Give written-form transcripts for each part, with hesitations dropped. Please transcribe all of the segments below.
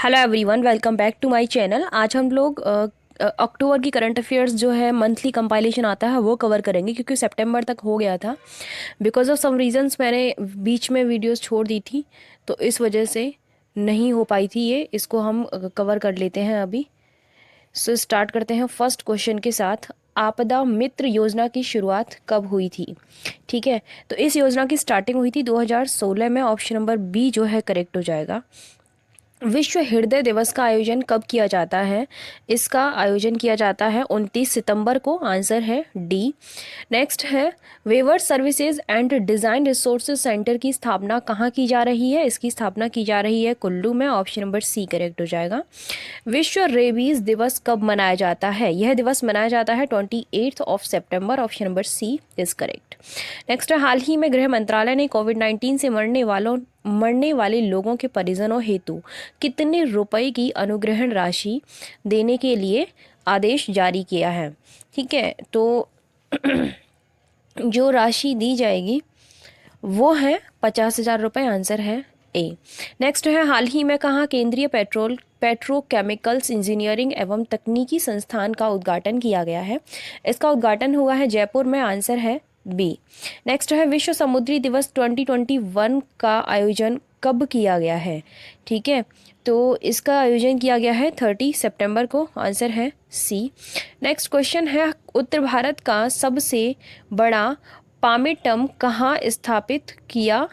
Hello everyone, welcome back to my channel. आज हम लोग अक्टूबर की करंट अफेयर्स जो है मंथली कंपाइलेशन आता है वो कवर करेंगे, क्योंकि सितंबर तक हो गया था। बिकॉज ऑफ सम रीजंस मैंने बीच में वीडियोस छोड़ दी थी, तो इस वजह से नहीं हो पाई थी ये। इसको हम कवर कर लेते हैं अभी। सो स्टार्ट करते हैं फर्स्ट क्वेश्चन के साथ। आपदा मित्र योजना की शुरुआत कब हुई थी? ठीक है, तो इस योजना की स्टार्टिंग हुई थी 2016 में। ऑप्शन नंबर बी जो है करेक्ट हो जाएगा। विश्व हृदय दिवस का आयोजन कब किया जाता है? इसका आयोजन किया जाता है 29 सितंबर को। आंसर है डी। नेक्स्ट है, weaver services and design resources centre की स्थापना कहाँ की जा रही है? इसकी स्थापना की जा रही है कुल्लू में। ऑप्शन नंबर सी करेक्ट हो जाएगा। विश्व रेबीज दिवस कब मनाया जाता है? यह दिवस मनाया जाता है 28 सितंबर। Option number C is correct. Next है, हाल ही में गृह मंत्रालय ने कोविड-19 से मरने वाले लोगों के परिजनों हेतु कितने रुपए की अनुग्रहण राशि देने के लिए आदेश जारी किया है? ठीक है, तो जो राशि दी जाएगी वो है 50,000 रुपये। आंसर है ए। नेक्स्ट है, हाल ही में कहाँ केंद्रीय पेट्रोकेमिकल्स इंजीनियरिंग एवं तकनीकी संस्थान का उद्घाटन किया गया है? इसका उद्घाटन हुआ है जयपुर में। आंसर है बी। नेक्स्ट है, विश्व समुद्री दिवस 2021 का आयोजन कब किया गया है? ठीक है, तो इसका आयोजन किया गया है 30 सितंबर को। आंसर है सी। नेक्स्ट क्वेश्चन है, उत्तर भारत का सबसे बड़ा पामेटम कहाँ स्थापित किया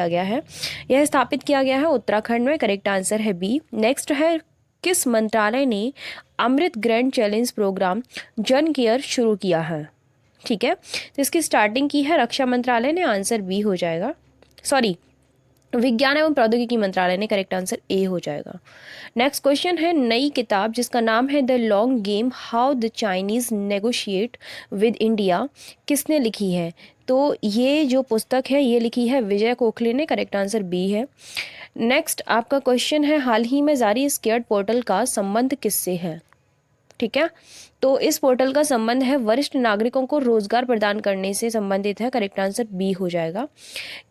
गया है? यह स्थापित किया गया है उत्तराखंड में। करेक्ट आंसर है बी। नेक्स्ट है, किस मंत्रालय ने अमृत ग्रैंड चैलेंज प्रोग्राम जन केयर शुरू किया है? ठीक है, तो इसकी स्टार्टिंग की है रक्षा मंत्रालय ने। आंसर बी हो जाएगा। सॉरी, विज्ञान एवं प्रौद्योगिकी मंत्रालय ने। करेक्ट आंसर ए हो जाएगा। नेक्स्ट क्वेश्चन है, नई किताब जिसका नाम है the long game how the Chinese negotiate with India किसने लिखी है? तो ये जो पुस्तक है ये लिखी है विजय गोखले ने। करेक्ट आंसर बी है। नेक्स्ट आपका क्वेश्चन है, हाल ही में जारी स्केर्ड पोर्टल का संबंध किससे है? ठीक है, तो इस पोर्टल का संबंध है वरिष्ठ नागरिकों को रोजगार प्रदान करने से संबंधित है। करेक्ट आंसर बी हो जाएगा।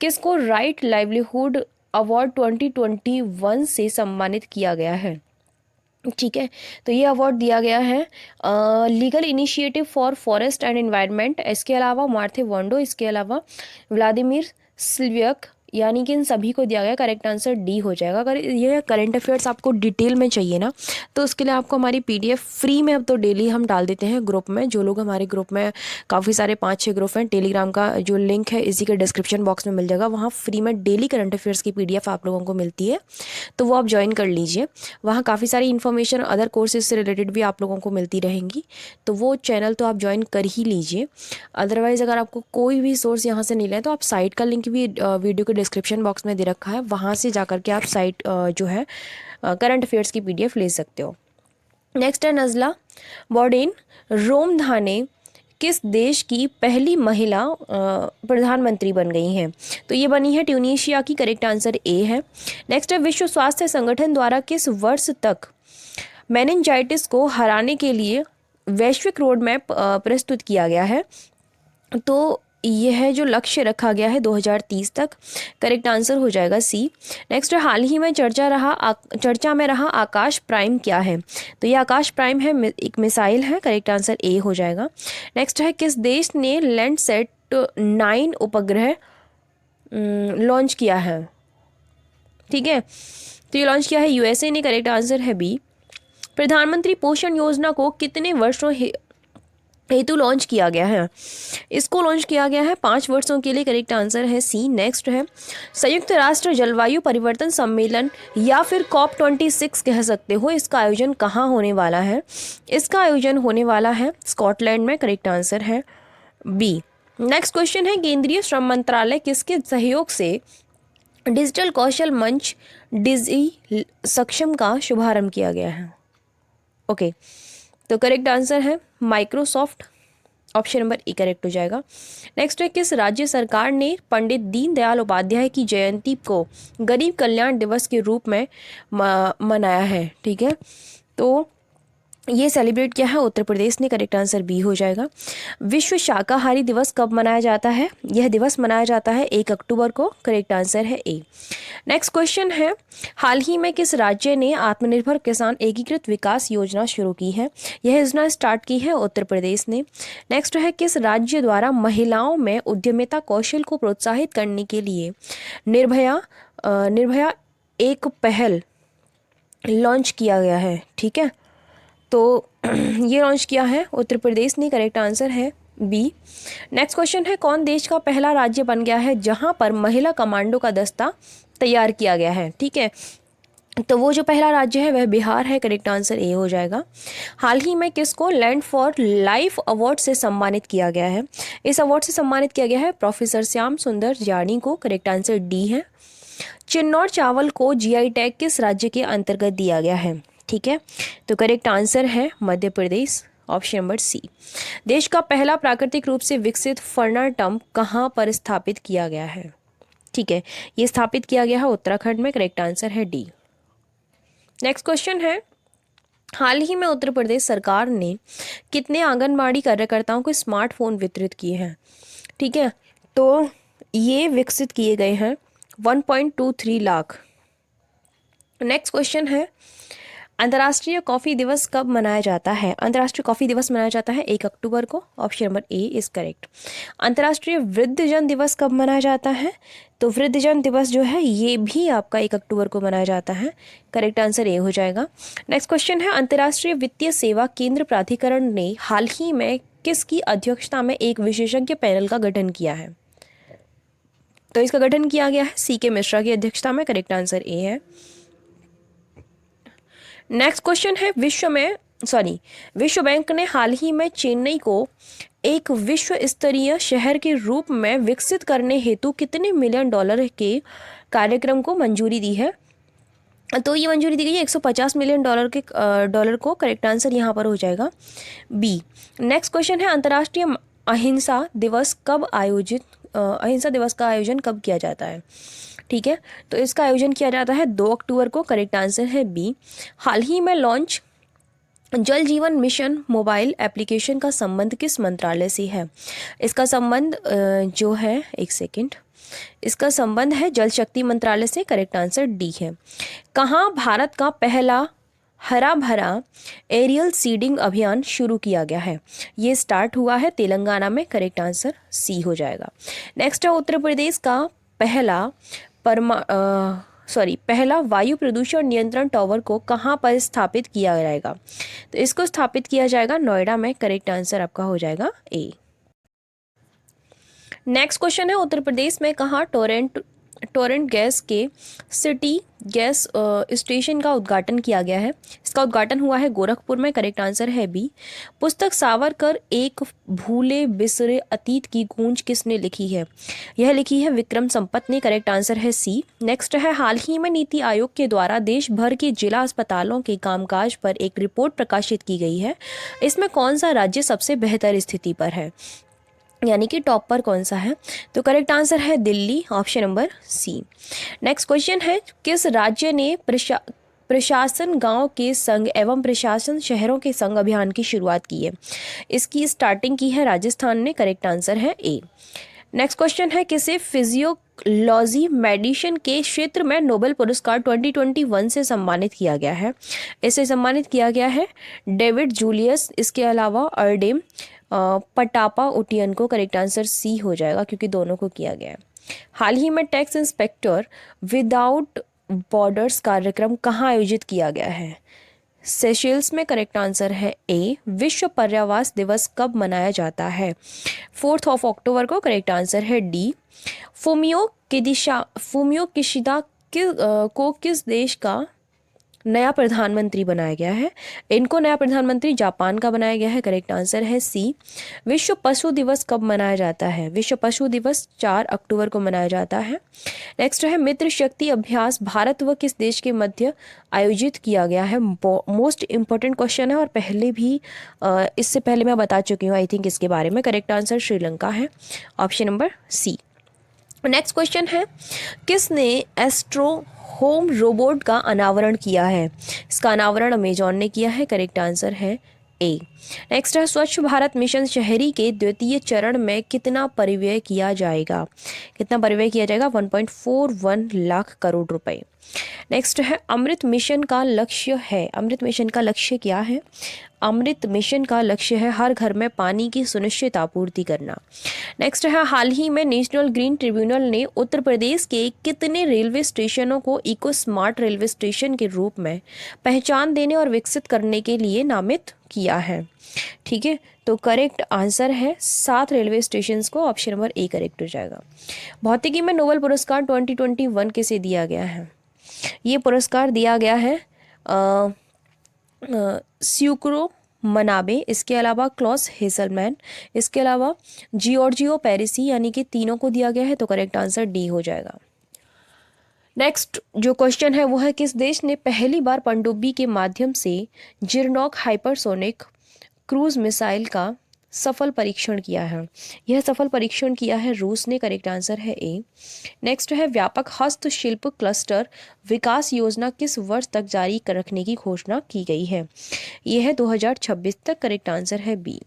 किसको राइट लाइवलीहुड अवार्ड 2021 से सम्मानित किया गया है? ठीक है, तो ये अवार्ड दिया गया है legal initiative for forest and environment, इसके अलावा मार्थे वोंडो, इसके अलावा व्लादिमीर सिल्वियक, यानी कि इन सभी को दिया गया। करेक्ट आंसर डी हो जाएगा। अगर ये करंट अफेयर्स आपको डिटेल में चाहिए ना, तो उसके लिए आपको हमारी पीडीएफ फ्री में अब तो डेली हम डाल देते हैं ग्रुप में। जो लोग हमारे ग्रुप में, काफ़ी सारे 5-6 ग्रुप हैं, टेलीग्राम का जो लिंक है इसी के डिस्क्रिप्शन बॉक्स में मिल जाएगा। वहाँ फ्री में डेली करंट अफेयर्स की पीडीएफ आप लोगों को मिलती है, तो वो आप ज्वाइन कर लीजिए। वहाँ काफ़ी सारी इन्फॉर्मेशन अदर कोर्सेज से रिलेटेड भी आप लोगों को मिलती रहेंगी, तो वो चैनल तो आप ज्वाइन कर ही लीजिए। अदरवाइज़ अगर आपको कोई भी सोर्स यहाँ से नहीं लें, तो आप साइट का लिंक भी वीडियो के डिस्क्रिप्शन बॉक्स में दे रखा है, वहाँ से जाकर के आप साइट जो है करंट अफेयर्स की पीडीएफ ले सकते हो। नेक्स्ट है, नज़ला बॉर्डेन रोमधाने किस देश की पहली महिला प्रधानमंत्री बन गई हैं? तो ये बनी है ट्यूनीशिया की। करेक्ट आंसर ए है। नेक्स्ट है, विश्व स्वास्थ्य संगठन द्वारा किस वर्ष तक मेनिंजाइटिस को हराने के लिए वैश्विक रोड मैप प्रस्तुत किया गया है? तो यह जो लक्ष्य रखा गया है 2030 तक। करेक्ट आंसर हो जाएगा सी। नेक्स्ट है, हाल ही में चर्चा में रहा आकाश प्राइम क्या है? तो ये आकाश प्राइम है, एक मिसाइल है। करेक्ट आंसर ए हो जाएगा। नेक्स्ट है, किस देश ने लैंडसैट 9 उपग्रह लॉन्च किया है? ठीक है, तो ये लॉन्च किया है यूएसए ने। करेक्ट आंसर है बी। प्रधानमंत्री पोषण योजना को कितने वर्षों हेतु लॉन्च किया गया है? इसको लॉन्च किया गया है 5 वर्षों के लिए। करेक्ट आंसर है सी। नेक्स्ट है, संयुक्त राष्ट्र जलवायु परिवर्तन सम्मेलन या फिर COP26 कह सकते हो, इसका आयोजन कहाँ होने वाला है? इसका आयोजन होने वाला है स्कॉटलैंड में। करेक्ट आंसर है बी। नेक्स्ट क्वेश्चन है, केंद्रीय श्रम मंत्रालय किसके सहयोग से डिजिटल कौशल मंच डिजी सक्षम का शुभारंभ किया गया है? ओके, तो करेक्ट आंसर है माइक्रोसॉफ्ट। ऑप्शन नंबर ई करेक्ट हो जाएगा। नेक्स्ट है, किस राज्य सरकार ने पंडित दीनदयाल उपाध्याय की जयंती को गरीब कल्याण दिवस के रूप में मनाया है? ठीक है, तो ये सेलिब्रेट किया है उत्तर प्रदेश ने, करेक्ट आंसर बी हो जाएगा। विश्व शाकाहारी दिवस कब मनाया जाता है? यह दिवस मनाया जाता है 1 अक्टूबर को, करेक्ट आंसर है ए। नेक्स्ट क्वेश्चन है, हाल ही में किस राज्य ने आत्मनिर्भर किसान एकीकृत विकास योजना शुरू की है? यह योजना स्टार्ट की है उत्तर प्रदेश ने। नेक्स्ट है, किस राज्य द्वारा महिलाओं में उद्यमिता कौशल को प्रोत्साहित करने के लिए निर्भया एक पहल लॉन्च किया गया है? ठीक है, तो ये लॉन्च किया है उत्तर प्रदेश ने, करेक्ट आंसर है बी। नेक्स्ट क्वेश्चन है, कौन देश का पहला राज्य बन गया है जहां पर महिला कमांडो का दस्ता तैयार किया गया है? ठीक है, तो वो जो पहला राज्य है वह बिहार है, करेक्ट आंसर ए हो जाएगा। हाल ही में किसको लैंड फॉर लाइफ अवार्ड से सम्मानित किया गया है? इस अवार्ड से सम्मानित किया गया है प्रोफेसर श्याम सुंदर जानी को, करेक्ट आंसर डी है। चिन्नौर चावल को जीआई टैग किस राज्य के अंतर्गत दिया गया है? ठीक है, तो करेक्ट आंसर है मध्य प्रदेश, ऑप्शन नंबर सी। देश का पहला प्राकृतिक रूप से विकसित फर्नर टम्प कहाँ पर स्थापित किया गया है? ठीक है, ये स्थापित किया गया है उत्तराखंड में, करेक्ट आंसर है डी। नेक्स्ट क्वेश्चन है, हाल ही में उत्तर प्रदेश सरकार ने कितने आंगनबाड़ी कार्यकर्ताओं को स्मार्टफोन वितरित किए हैं? ठीक है, तो ये विकसित किए गए हैं 1.23 लाख। नेक्स्ट क्वेश्चन है, अंतर्राष्ट्रीय कॉफ़ी दिवस कब मनाया जाता है? अंतर्राष्ट्रीय कॉफ़ी दिवस मनाया जाता है 1 अक्टूबर को, option number A is correct. अंतर्राष्ट्रीय वृद्धजन दिवस कब मनाया जाता है? तो वृद्धजन दिवस जो है ये भी आपका 1 अक्टूबर को मनाया जाता है, करेक्ट आंसर ए हो जाएगा। नेक्स्ट क्वेश्चन है, अंतर्राष्ट्रीय वित्तीय सेवा केंद्र प्राधिकरण ने हाल ही में किसकी अध्यक्षता में एक विशेषज्ञ पैनल का गठन किया है? तो इसका गठन किया गया है सी के मिश्रा की अध्यक्षता में, करेक्ट आंसर ए है। नेक्स्ट क्वेश्चन है, विश्व बैंक ने हाल ही में चेन्नई को एक विश्व स्तरीय शहर के रूप में विकसित करने हेतु कितने मिलियन डॉलर के कार्यक्रम को मंजूरी दी है? तो ये मंजूरी दी गई है 150 मिलियन डॉलर को, करेक्ट आंसर यहाँ पर हो जाएगा बी। नेक्स्ट क्वेश्चन है, अंतर्राष्ट्रीय अहिंसा दिवस अहिंसा दिवस का आयोजन कब किया जाता है? ठीक है, तो इसका आयोजन किया जाता है 2 अक्टूबर को, करेक्ट आंसर है बी। हाल ही में लॉन्च जल जीवन मिशन मोबाइल एप्लीकेशन का संबंध किस मंत्रालय से है? इसका संबंध जो है, एक सेकेंड, इसका संबंध है जल शक्ति मंत्रालय से, करेक्ट आंसर डी है। कहाँ भारत का पहला हरा भरा एरियल सीडिंग अभियान शुरू किया गया है? ये स्टार्ट हुआ है तेलंगाना में, करेक्ट आंसर सी हो जाएगा। नेक्स्ट है, उत्तर प्रदेश का पहला वायु प्रदूषण नियंत्रण टावर को कहाँ पर स्थापित किया जाएगा? तो इसको स्थापित किया जाएगा नोएडा में, करेक्ट आंसर आपका हो जाएगा ए। नेक्स्ट क्वेश्चन है, उत्तर प्रदेश में कहाँ टोरेंट गैस के सिटी गैस स्टेशन का उद्घाटन किया गया है? इसका उद्घाटन हुआ है गोरखपुर में, करेक्ट आंसर है बी। पुस्तक सावरकर एक भूले बिसरे अतीत की गूंज किसने लिखी है? यह लिखी है विक्रम संपत ने, करेक्ट आंसर है सी। नेक्स्ट है, हाल ही में नीति आयोग के द्वारा देश भर के जिला अस्पतालों के कामकाज पर एक रिपोर्ट प्रकाशित की गई है। इसमें कौन सा राज्य सबसे बेहतर स्थिति पर है, यानी कि टॉप पर कौन सा है? तो करेक्ट आंसर है Delhi, option number C. Next question है, किस राज्य ने प्रशासन गांव के संग एवं प्रशासन शहरों के संग अभियान की शुरुआत की है? इसकी स्टार्टिंग की है राजस्थान ने, करेक्ट आंसर है ए। नेक्स्ट क्वेश्चन है, किसे फिजियोलॉजी मेडिसिन के क्षेत्र में नोबेल पुरस्कार 2021 से सम्मानित किया गया है? इसे सम्मानित किया गया है डेविड जूलियस, इसके अलावा अर्डेम पटापा उटियन को, करेक्ट आंसर सी हो जाएगा क्योंकि दोनों को किया गया है। हाल ही में टैक्स इंस्पेक्टर विदाउट बॉर्डर्स कार्यक्रम कहाँ आयोजित किया गया है? सेशेल्स में, करेक्ट आंसर है ए। विश्व पर्यावरण दिवस कब मनाया जाता है? 4 अक्टूबर को, करेक्ट आंसर है डी। फुमियो किशिदा को किस देश का नया प्रधानमंत्री बनाया गया है? इनको नया प्रधानमंत्री जापान का बनाया गया है, करेक्ट आंसर है सी। विश्व पशु दिवस कब मनाया जाता है? विश्व पशु दिवस 4 अक्टूबर को मनाया जाता है। नेक्स्ट है, मित्र शक्ति अभ्यास भारत व किस देश के मध्य आयोजित किया गया है? मोस्ट इंपॉर्टेंट क्वेश्चन है और इससे पहले मैं बता चुकी हूँ आई थिंक इसके बारे में, करेक्ट आंसर श्रीलंका है, option number C. Next question है, किसने एस्ट्रो होम रोबोट का अनावरण किया है? इसका अनावरण अमेजॉन ने किया है। करेक्ट आंसर है ए। नेक्स्ट है, स्वच्छ भारत मिशन शहरी के द्वितीय चरण में कितना परिव्यय किया जाएगा? कितना परिव्यय किया जाएगा? 1.41 लाख करोड़ रुपए। नेक्स्ट है, अमृत मिशन का लक्ष्य है, अमृत मिशन का लक्ष्य क्या है? अमृत मिशन का लक्ष्य है हर घर में पानी की सुनिश्चित आपूर्ति करना। नेक्स्ट है, हाल ही में नेशनल ग्रीन ट्रिब्यूनल ने उत्तर प्रदेश के कितने रेलवे स्टेशनों को इको स्मार्ट रेलवे स्टेशन के रूप में पहचान देने और विकसित करने के लिए नामित किया है? ठीक है, तो करेक्ट आंसर है 7 रेलवे स्टेशन को। ऑप्शन नंबर ए करेक्ट हो जाएगा। भौतिकी में नोबेल पुरस्कार 2021 किसे दिया गया है? ये पुरस्कार दिया गया है स्यूक्रो मनाबे, इसके अलावा क्लॉस हेजलमैन, इसके अलावा जियोर्जियो पेरिसी, यानी कि तीनों को दिया गया है। तो करेक्ट आंसर डी हो जाएगा। नेक्स्ट जो क्वेश्चन है वो है, किस देश ने पहली बार पनडुब्बी के माध्यम से जिरनॉक हाइपरसोनिक क्रूज मिसाइल का सफल परीक्षण किया है? यह सफल परीक्षण किया है रूस ने। करेक्ट आंसर है ए। नेक्स्ट है, व्यापक हस्तशिल्प क्लस्टर विकास योजना किस वर्ष तक जारी रखने की घोषणा की गई है? यह है 2026 तक। करेक्ट आंसर है बी।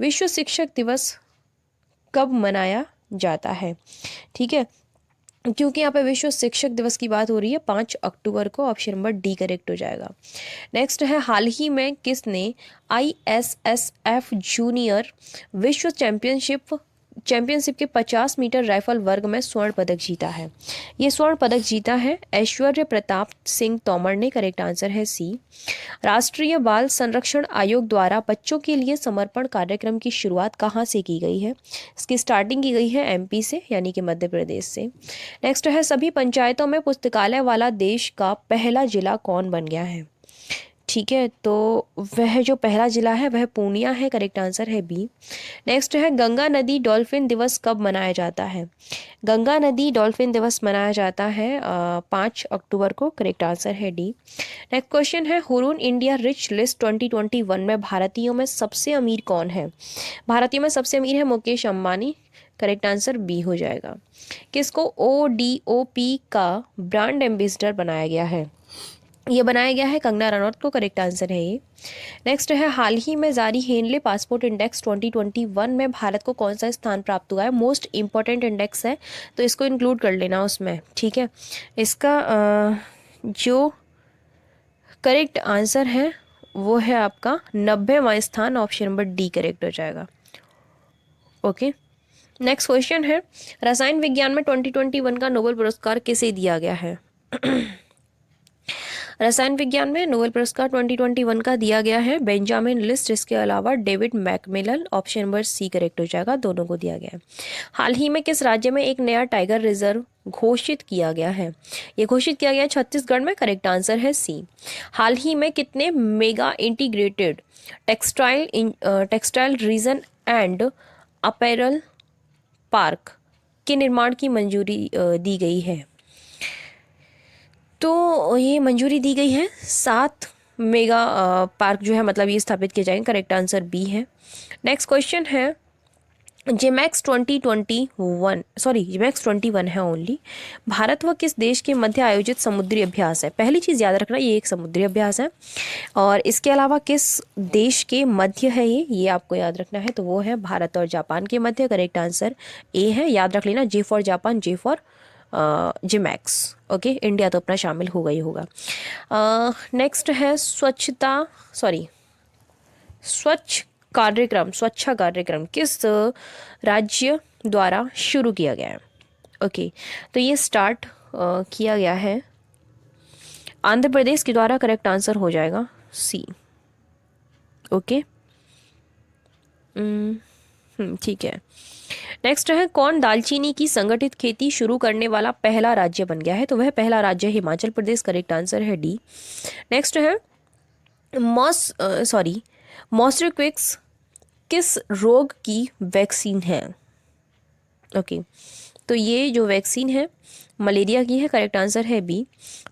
विश्व शिक्षक दिवस कब मनाया जाता है? ठीक है, क्योंकि यहाँ पे विश्व शिक्षक दिवस की बात हो रही है, 5 अक्टूबर को। ऑप्शन नंबर डी करेक्ट हो जाएगा। नेक्स्ट है, हाल ही में किसने ISSF जूनियर विश्व चैंपियनशिप के 50 मीटर राइफल वर्ग में स्वर्ण पदक जीता है? ये स्वर्ण पदक जीता है ऐश्वर्य प्रताप सिंह तोमर ने। करेक्ट आंसर है सी। राष्ट्रीय बाल संरक्षण आयोग द्वारा बच्चों के लिए समर्पण कार्यक्रम की शुरुआत कहाँ से की गई है? इसकी स्टार्टिंग की गई है MP से, यानी कि मध्य प्रदेश से। नेक्स्ट है, सभी पंचायतों में पुस्तकालय वाला देश का पहला जिला कौन बन गया है? ठीक है, तो वह जो पहला जिला है वह पूर्णिया है। करेक्ट आंसर है बी। नेक्स्ट है, गंगा नदी डॉल्फिन दिवस कब मनाया जाता है? गंगा नदी डॉल्फिन दिवस मनाया जाता है 5 अक्टूबर को। करेक्ट आंसर है डी। नेक्स्ट क्वेश्चन है, हुरून इंडिया रिच लिस्ट 2021 में भारतीयों में सबसे अमीर कौन है? भारतीयों में सबसे अमीर है Mukesh Ambani. Correct answer B हो जाएगा। किसको ODOP का ब्रांड एम्बेसडर बनाया गया है? ये बनाया गया है कंगना रनौत को। करेक्ट आंसर है ये। नेक्स्ट है, हाल ही में जारी हेनले पासपोर्ट इंडेक्स 2021 में भारत को कौन सा स्थान प्राप्त हुआ है? मोस्ट इम्पॉर्टेंट इंडेक्स है, तो इसको इंक्लूड कर लेना उसमें। ठीक है, इसका जो करेक्ट आंसर है वो है आपका 90वां स्थान। ऑप्शन नंबर डी करेक्ट हो जाएगा। ओके, नेक्स्ट क्वेश्चन है, रसायन विज्ञान में 2021 का नोबेल पुरस्कार किसे दिया गया है? रसायन विज्ञान में नोबेल पुरस्कार 2021 का दिया गया है बेंजामिन लिस्ट, इसके अलावा David MacMillan. Option number C correct हो जाएगा, दोनों को दिया गया है। हाल ही में किस राज्य में एक नया टाइगर रिजर्व घोषित किया गया है? ये घोषित किया गया है छत्तीसगढ़ में। करेक्ट आंसर है सी। हाल ही में कितने mega integrated textile reason and apparel park के निर्माण की मंजूरी दी गई है? तो ये मंजूरी दी गई है 7 मेगा पार्क जो है, मतलब ये स्थापित किए जाएंगे। करेक्ट आंसर बी है। नेक्स्ट क्वेश्चन है, जेमैक्स 21 है ओनली। भारत व किस देश के मध्य आयोजित समुद्री अभ्यास है? पहली चीज़ याद रखना, ये एक समुद्री अभ्यास है। और इसके अलावा किस देश के मध्य है ये आपको याद रखना है, तो वो है भारत और जापान के मध्य। करेक्ट आंसर ए है, याद रख लेना, J for Japan, J for JIMEX. Okay, India तो अपना शामिल होगा ही होगा। नेक्स्ट है, स्वच्छा कार्यक्रम किस राज्य द्वारा शुरू किया गया है? ओके, तो ये स्टार्ट किया गया है आंध्र प्रदेश के द्वारा। करेक्ट आंसर हो जाएगा सी। ओके, ठीक है। नेक्स्ट है, कौन दालचीनी की संगठित खेती शुरू करने वाला पहला राज्य बन गया है? तो वह पहला राज्य हिमाचल प्रदेश। करेक्ट आंसर है डी। नेक्स्ट है, मॉस्ट्रिक्विक्स किस रोग की वैक्सीन है? ओके, तो ये जो वैक्सीन है मलेरिया की है। करेक्ट आंसर है बी।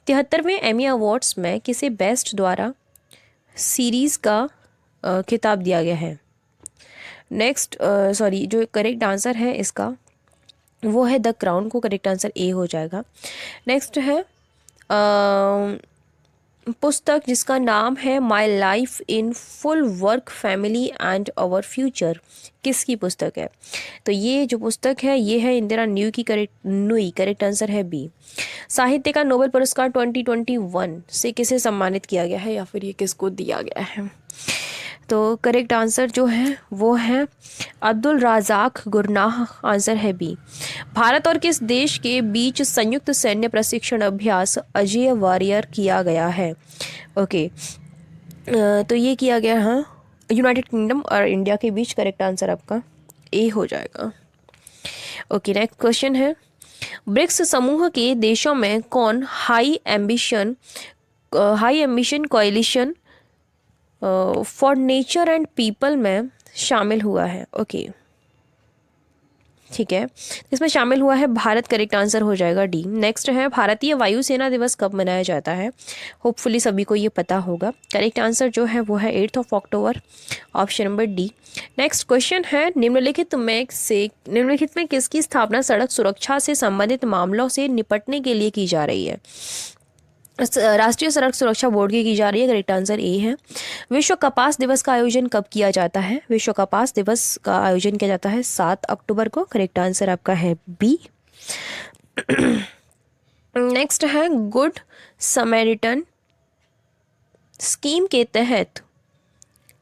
73वें एमी अवार्ड्स में किसे बेस्ट द्वारा सीरीज का खिताब दिया गया है? जो करेक्ट आंसर है इसका वो है द क्राउन को, करेक्ट आंसर ए हो जाएगा। नेक्स्ट है पुस्तक जिसका नाम है my life in full work family and our future, किसकी पुस्तक है? तो ये जो पुस्तक है ये है इंदिरा नुई, करेक्ट आंसर है बी। साहित्य का नोबेल पुरस्कार 2021 से किसे सम्मानित किया गया है या फिर ये किसको दिया गया है? तो करेक्ट आंसर जो है वो है अब्दुल राज़ाक गुरनाह, आंसर है बी। भारत और किस देश के बीच संयुक्त सैन्य प्रशिक्षण अभ्यास अजय वॉरियर किया गया है? ओके, तो ये किया गया है यूनाइटेड किंगडम और इंडिया के बीच, करेक्ट आंसर आपका ए हो जाएगा। ओके, नेक्स्ट क्वेश्चन है ब्रिक्स समूह के देशों में कौन high ambition coalition for nature and people में शामिल हुआ है? ओके, ठीक है, इसमें शामिल हुआ है भारत, करेक्ट आंसर हो जाएगा डी। नेक्स्ट है भारतीय वायुसेना दिवस कब मनाया जाता है? होपफुली सभी को ये पता होगा, करेक्ट आंसर जो है वो है 8 अक्टूबर, option number D. Next question है निम्नलिखित में किसकी स्थापना सड़क सुरक्षा से संबंधित मामलों से निपटने के लिए की जा रही है? राष्ट्रीय सड़क सुरक्षा बोर्ड की जा रही है, करेक्ट आंसर ए है। विश्व कपास दिवस का आयोजन कब किया जाता है? विश्व कपास दिवस का आयोजन किया जाता है 7 अक्टूबर को, करेक्ट आंसर आपका है बी। नेक्स्ट है गुड समैरिटन स्कीम के तहत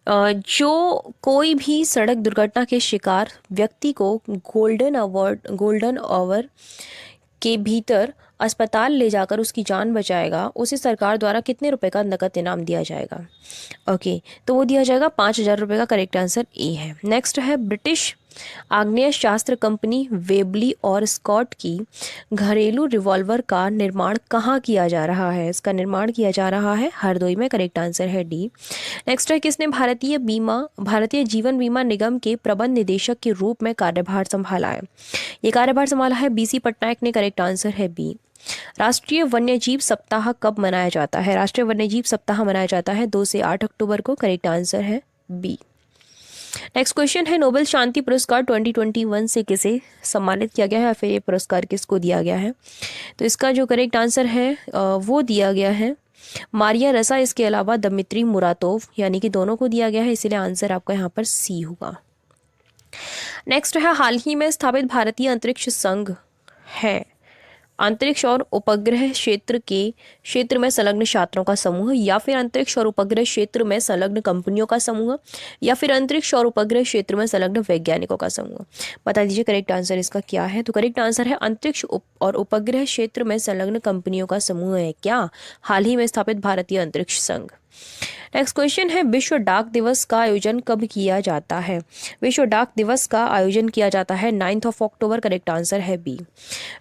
जो कोई भी सड़क दुर्घटना के शिकार व्यक्ति को गोल्डन आवर के भीतर अस्पताल ले जाकर उसकी जान बचाएगा, उसे सरकार द्वारा कितने रुपए का नकद इनाम दिया जाएगा? ओके, तो वो दिया जाएगा 5,000 रुपये का, करेक्ट आंसर ए है। नेक्स्ट है ब्रिटिश आग्नेय शास्त्र कंपनी वेबली और स्कॉट की घरेलू रिवॉल्वर का निर्माण कहाँ किया जा रहा है? इसका निर्माण किया जा रहा है हरदोई में, करेक्ट आंसर है डी। नेक्स्ट है किसने भारतीय जीवन बीमा निगम के प्रबंध निदेशक के रूप में कार्यभार संभाला है? ये कार्यभार संभाला है बीसी पटनायक ने, करेक्ट आंसर है बी। राष्ट्रीय वन्यजीव सप्ताह कब मनाया जाता है? राष्ट्रीय वन्यजीव सप्ताह मनाया जाता है 2 से 8 अक्टूबर को, करेक्ट आंसर है बी। नेक्स्ट क्वेश्चन है नोबेल शांति पुरस्कार 2021 से किसे सम्मानित किया गया है, फिर ये पुरस्कार किसको दिया गया है? तो इसका जो करेक्ट आंसर है वो दिया गया है मारिया रसा, इसके अलावा दमित्री मुरातोव, यानी कि दोनों को दिया गया है, इसीलिए आंसर आपका यहाँ पर सी होगा। नेक्स्ट है हाल ही में स्थापित भारतीय अंतरिक्ष संघ है अंतरिक्ष और उपग्रह क्षेत्र में संलग्न छात्रों का समूह, या फिर अंतरिक्ष और उपग्रह क्षेत्र में संलग्न कंपनियों का समूह, या फिर अंतरिक्ष और उपग्रह क्षेत्र में संलग्न वैज्ञानिकों का समूह? बता दीजिए करेक्ट आंसर इसका क्या है? तो करेक्ट आंसर है अंतरिक्ष और उपग्रह क्षेत्र में संलग्न कंपनियों का समूह है क्या हाल ही में स्थापित भारतीय अंतरिक्ष संघ। नेक्स्ट क्वेश्चन है विश्व डाक दिवस का आयोजन कब किया जाता है? विश्व डाक दिवस का आयोजन किया जाता है 9 अक्टूबर, करेक्ट आंसर है बी।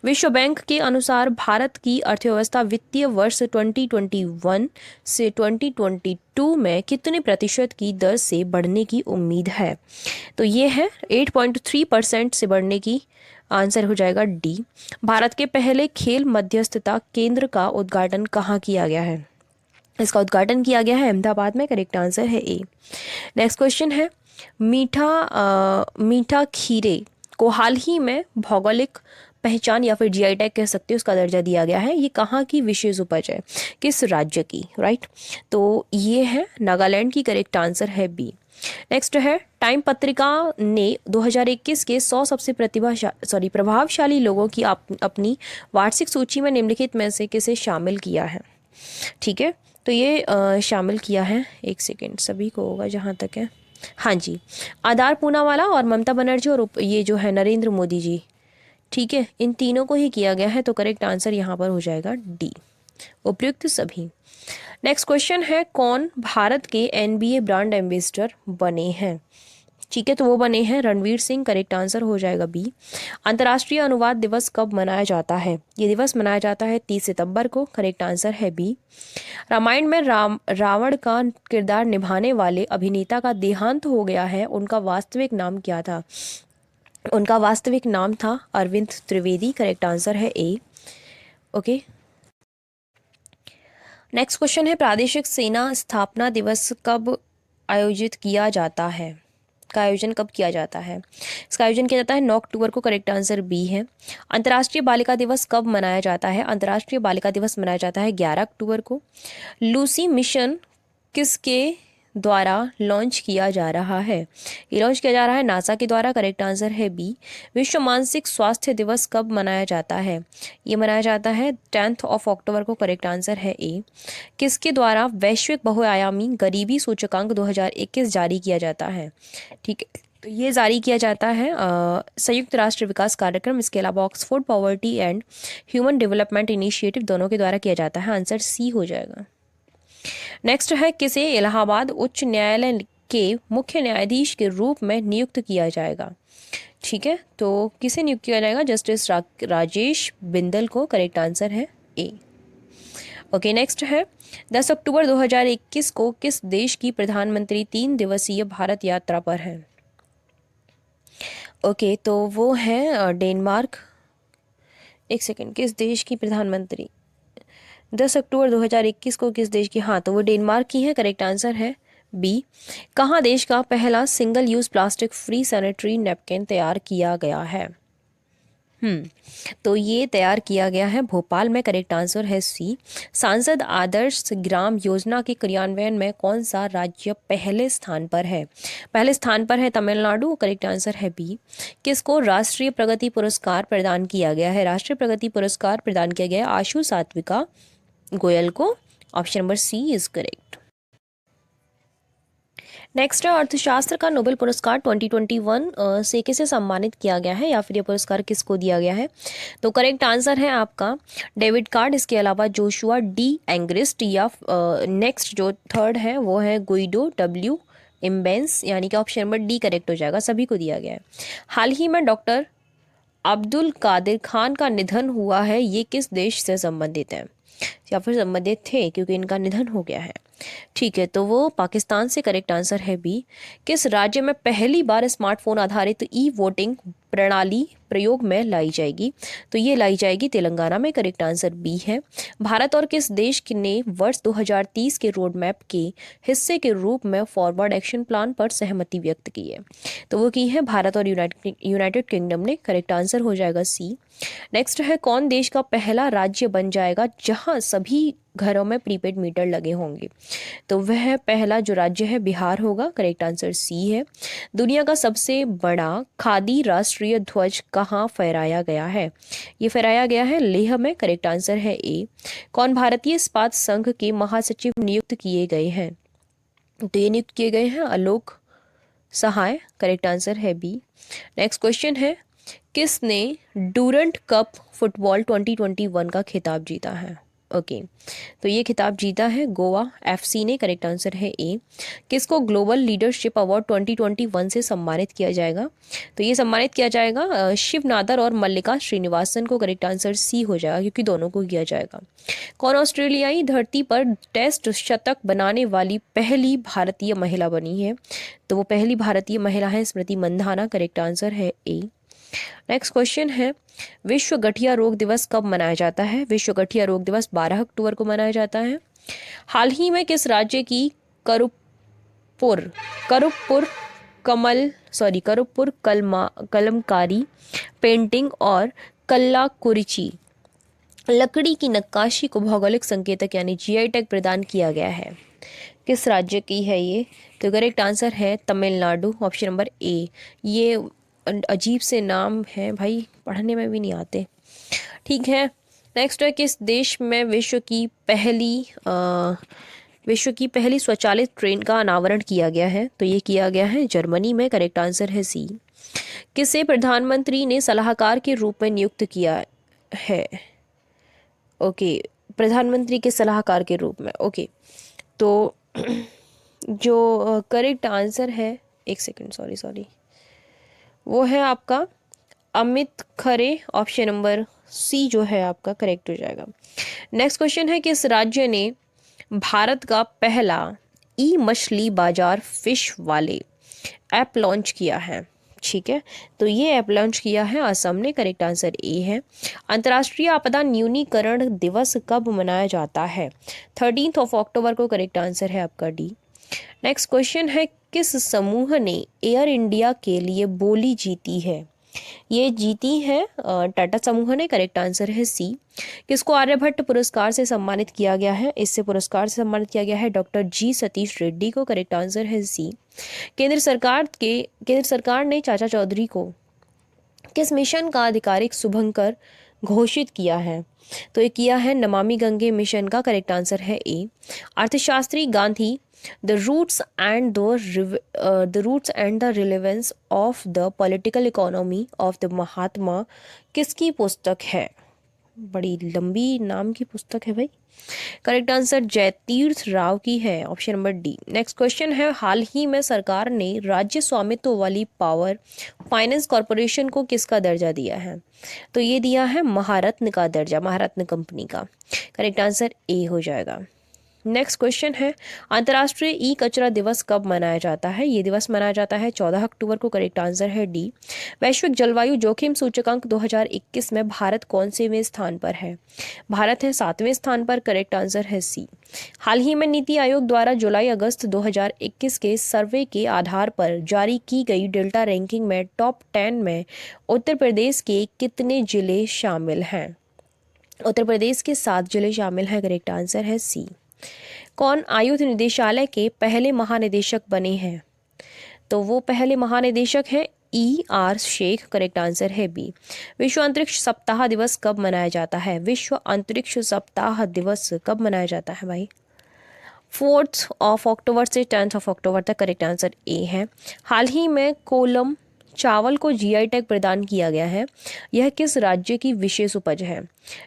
विश्व बैंक के अनुसार भारत की अर्थव्यवस्था वित्तीय वर्ष 2021 से 2022 में कितने प्रतिशत की दर से बढ़ने की उम्मीद है? तो ये है 8.3% से बढ़ने की, आंसर हो जाएगा डी। भारत के पहले खेल मध्यस्थता केंद्र का उद्घाटन कहाँ किया गया है? इसका उद्घाटन किया गया है अहमदाबाद में, करेक्ट आंसर है ए। नेक्स्ट क्वेश्चन है मीठा खीरे को हाल ही में भौगोलिक पहचान या फिर जीआई टैग कह सकते हो, उसका दर्जा दिया गया है। ये कहाँ की विशेष उपज है, किस राज्य की? राइट, तो ये है नागालैंड की, करेक्ट आंसर है बी। नेक्स्ट है टाइम पत्रिका ने 2021 के 100 सबसे प्रभावशाली लोगों की अपनी वार्षिक सूची में निम्नलिखित में से किसे शामिल किया है? ठीक है, तो ये शामिल किया है, एक सेकेंड, सभी को होगा जहाँ तक है, हाँ जी, आधार पूनावाला और ममता बनर्जी और ये जो है नरेंद्र मोदी जी, ठीक है, इन तीनों को ही किया गया है, तो करेक्ट आंसर यहाँ पर हो जाएगा डी, उपयुक्त सभी। नेक्स्ट क्वेश्चन है कौन भारत के एनबीए ब्रांड एम्बेसडर बने हैं? ठीक है, तो वो बने हैं रणवीर सिंह, करेक्ट आंसर हो जाएगा बी। अंतर्राष्ट्रीय अनुवाद दिवस कब मनाया जाता है? ये दिवस मनाया जाता है 30 सितंबर को, करेक्ट आंसर है बी। रामायण में रावण का किरदार निभाने वाले अभिनेता का देहांत हो गया है, उनका वास्तविक नाम क्या था? उनका वास्तविक नाम था अरविंद त्रिवेदी, करेक्ट आंसर है ए। ओके, नेक्स्ट क्वेश्चन है प्रादेशिक सेना स्थापना दिवस कब आयोजित किया जाता है? का आयोजन कब किया जाता है? इसका आयोजन किया जाता है 9 अक्टूबर को, करेक्ट आंसर बी है। अंतर्राष्ट्रीय बालिका दिवस कब मनाया जाता है? अंतर्राष्ट्रीय बालिका दिवस मनाया जाता है 11 अक्टूबर को। लूसी मिशन किसके द्वारा लॉन्च किया जा रहा है? ये लॉन्च किया जा रहा है नासा के द्वारा, करेक्ट आंसर है बी। विश्व मानसिक स्वास्थ्य दिवस कब मनाया जाता है? ये मनाया जाता है 10 अक्टूबर को, करेक्ट आंसर है ए। किसके द्वारा वैश्विक बहुआयामी गरीबी सूचकांक 2021 जारी किया जाता है? ठीक है, तो ये जारी किया जाता है संयुक्त राष्ट्र विकास कार्यक्रम, इसके अलावा Oxford poverty and human development initiative दोनों के द्वारा किया जाता है। आंसर सी हो जाएगा। नेक्स्ट है, किसे इलाहाबाद उच्च न्यायालय के मुख्य न्यायाधीश के रूप में नियुक्त किया जाएगा? ठीक है, तो किसे नियुक्त किया जाएगा? जस्टिस राजेश बिंदल को, करेक्ट आंसर है ए। ओके, नेक्स्ट है 10 अक्टूबर 2021 को किस देश की प्रधानमंत्री 3 दिवसीय भारत यात्रा पर है? ओके, तो वो है डेनमार्क। एक सेकेंड, किस देश की प्रधानमंत्री 10 अक्टूबर 2021 को किस देश की? हाँ, तो वो डेनमार्क की है, करेक्ट आंसर है बी। कहाँ देश का पहला single use plastic free sanitary napkin तैयार किया गया है? तो ये तैयार किया गया है भोपाल में, करेक्ट आंसर है सी। सांसद आदर्श ग्राम योजना के क्रियान्वयन में कौन सा राज्य पहले स्थान पर है? पहले स्थान पर है तमिलनाडु, करेक्ट आंसर है बी। किसको राष्ट्रीय प्रगति पुरस्कार प्रदान किया गया है? राष्ट्रीय प्रगति पुरस्कार प्रदान किया गया है आशु सात्विका गोयल को, option number C is correct. Next है, अर्थशास्त्र का नोबेल पुरस्कार 2021 से किसे सम्मानित किया गया है, या फिर ये पुरस्कार किसको दिया गया है? तो करेक्ट आंसर है आपका डेविड कार्ड, इसके अलावा जोशुआ डी एंग्रिस्ट, या नेक्स्ट जो थर्ड है वो है गुइडो डब्ल्यू इम्बेंस, यानी कि ऑप्शन नंबर डी करेक्ट हो जाएगा। सभी को दिया गया है। हाल ही में डॉक्टर अब्दुल कादिर खान का निधन हुआ है, ये किस देश से संबंधित है, या फिर संबंधित थे क्योंकि इनका निधन हो गया है? ठीक है, तो वो पाकिस्तान से, करेक्ट आंसर है बी। किस राज्य में पहली बार स्मार्टफोन आधारित ई वोटिंग प्रणाली प्रयोग में लाई जाएगी? तो ये लाई जाएगी तेलंगाना में, करेक्ट आंसर बी है। भारत और किस देश ने वर्ष 2030 के रोड मैप के हिस्से के रूप में फॉरवर्ड एक्शन प्लान पर सहमति व्यक्त की है? तो वो की है भारत और यूनाइटेड किंगडम ने, करेक्ट आंसर हो जाएगा सी। नेक्स्ट है, कौन देश का पहला राज्य बन जाएगा जहां सभी घरों में प्रीपेड मीटर लगे होंगे? तो वह पहला जो राज्य है बिहार होगा, करेक्ट आंसर सी है। दुनिया का सबसे बड़ा खादी राष्ट्रीय ध्वज कहाँ फहराया गया है? ये फहराया गया है लेह में, करेक्ट आंसर है ए। कौन भारतीय इस्पात संघ के महासचिव नियुक्त किए गए हैं? तो ये नियुक्त किए गए हैं आलोक सहाय, करेक्ट आंसर है बी। नेक्स्ट क्वेश्चन है, किसने डूरंट कप फुटबॉल 2021 का खिताब जीता है? ओके, तो ये खिताब जीता है गोवा एफसी ने, करेक्ट आंसर है ए। किसको ग्लोबल लीडरशिप अवार्ड 2021 से सम्मानित किया जाएगा? तो ये सम्मानित किया जाएगा शिव नादर और मल्लिका श्रीनिवासन को, करेक्ट आंसर सी हो जाएगा क्योंकि दोनों को किया जाएगा। कौन ऑस्ट्रेलियाई धरती पर टेस्ट शतक बनाने वाली पहली भारतीय महिला बनी है? तो वो पहली भारतीय महिला है स्मृति मंधाना, करेक्ट आंसर है ए। नेक्स्ट क्वेश्चन है, विश्व गठिया रोग दिवस कब मनाया जाता है? विश्व गठिया रोग दिवस 12 अक्टूबर को मनाया जाता है। हाल ही में किस राज्य की करुपुर कलमकारी पेंटिंग और कल्लाकुरिची लकड़ी की नक्काशी को भौगोलिक संकेतक यानी जीआई टैग प्रदान किया गया है? किस राज्य की है ये? तो करेक्ट आंसर है तमिलनाडु, ऑप्शन नंबर ए। ये अजीब से नाम है भाई, पढ़ने में भी नहीं आते। ठीक है, नेक्स्ट है, किस देश में विश्व की पहली स्वचालित ट्रेन का अनावरण किया गया है? तो ये किया गया है जर्मनी में, करेक्ट आंसर है सी। किसे प्रधानमंत्री ने सलाहकार के रूप में नियुक्त किया है? ओके, प्रधानमंत्री के सलाहकार के रूप में। ओके, तो जो करेक्ट आंसर है, एक सेकंड, सॉरी, वो है आपका Amit Khare, option number C जो है आपका करेक्ट हो जाएगा। नेक्स्ट क्वेश्चन है, किस राज्य ने भारत का पहला ई मछली बाजार फिश वाले ऐप लॉन्च किया है? ठीक है, तो ये ऐप लॉन्च किया है असम ने, करेक्ट आंसर ए है। अंतर्राष्ट्रीय आपदा न्यूनीकरण दिवस कब मनाया जाता है? 13 अक्टूबर को, करेक्ट आंसर है आपका डी। नेक्स्ट क्वेश्चन है, किस समूह ने एयर इंडिया के लिए बोली जीती है? ये जीती है टाटा समूह ने। करेक्ट आंसर है सी। किसको आर्यभट्ट पुरस्कार से सम्मानित किया गया है? इससे पुरस्कार से सम्मानित किया गया है डॉक्टर जी सतीश रेड्डी को। करेक्ट आंसर है सी। केंद्र सरकार ने चाचा चौधरी को किस मिशन का आधिकारिक शुभंकर घोषित किया है? तो ये किया है नमामि गंगे मिशन का। करेक्ट आंसर है ए। अर्थशास्त्री Gandhi the roots and the relevance of the political economy of the Mahatma किसकी पुस्तक है? बड़ी लंबी नाम की पुस्तक है भाई। करेक्ट आंसर जयतीर्थ राव की है, option number D. Next question है, हाल ही में सरकार ने राज्य स्वामित्व वाली पावर फाइनेंस कॉरपोरेशन को किसका दर्जा दिया है? तो ये दिया है महारत्न का दर्जा, महारत्न कंपनी का। करेक्ट आंसर ए हो जाएगा। नेक्स्ट क्वेश्चन है, अंतर्राष्ट्रीय ई कचरा दिवस कब मनाया जाता है? ये दिवस मनाया जाता है 14 अक्टूबर को। करेक्ट आंसर है डी। वैश्विक जलवायु जोखिम सूचकांक 2021 में भारत कौनसेवें स्थान पर है? भारत है 7वें स्थान पर। करेक्ट आंसर है सी। हाल ही में नीति आयोग द्वारा जुलाई अगस्त 2021 के सर्वे के आधार पर जारी की गई डेल्टा रैंकिंग में टॉप 10 में उत्तर प्रदेश के कितने जिले शामिल हैं? उत्तर प्रदेश के 7 जिले शामिल हैं। करेक्ट आंसर है सी। कौन आयुध निदेशालय के पहले महानिदेशक बने हैं? तो वो पहले महानिदेशक हैं ER शेख। करेक्ट आंसर है बी। विश्व अंतरिक्ष सप्ताह दिवस कब मनाया जाता है? विश्व अंतरिक्ष सप्ताह दिवस कब मनाया जाता है भाई? 4 अक्टूबर से 10 अक्टूबर तक। करेक्ट आंसर ए है। हाल ही में कोलम चावल को GI टैग प्रदान किया गया है। यह किस राज्य की विशेष उपज है?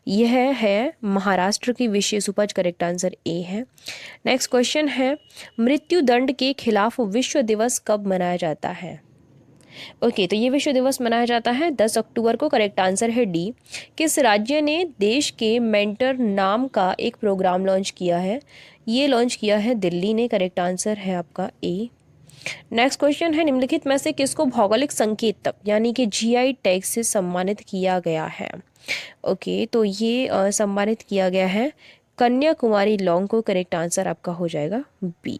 यह है महाराष्ट्र की विशेष उपज। करेक्ट आंसर ए है। नेक्स्ट क्वेश्चन है, मृत्यु दंड के खिलाफ विश्व दिवस कब मनाया जाता है? ओके, तो ये विश्व दिवस मनाया जाता है 10 अक्टूबर को। करेक्ट आंसर है डी। किस राज्य ने देश के मेंटर नाम का एक प्रोग्राम लॉन्च किया है? ये लॉन्च किया है दिल्ली ने। करेक्ट आंसर है आपका ए। नेक्स्ट क्वेश्चन है, निम्नलिखित में से किसको भौगोलिक संकेतक यानी कि GI टैग से सम्मानित किया गया है? ओके, तो ये सम्मानित किया गया है कन्याकुमारी लॉन्ग को। करेक्ट आंसर आपका हो जाएगा बी।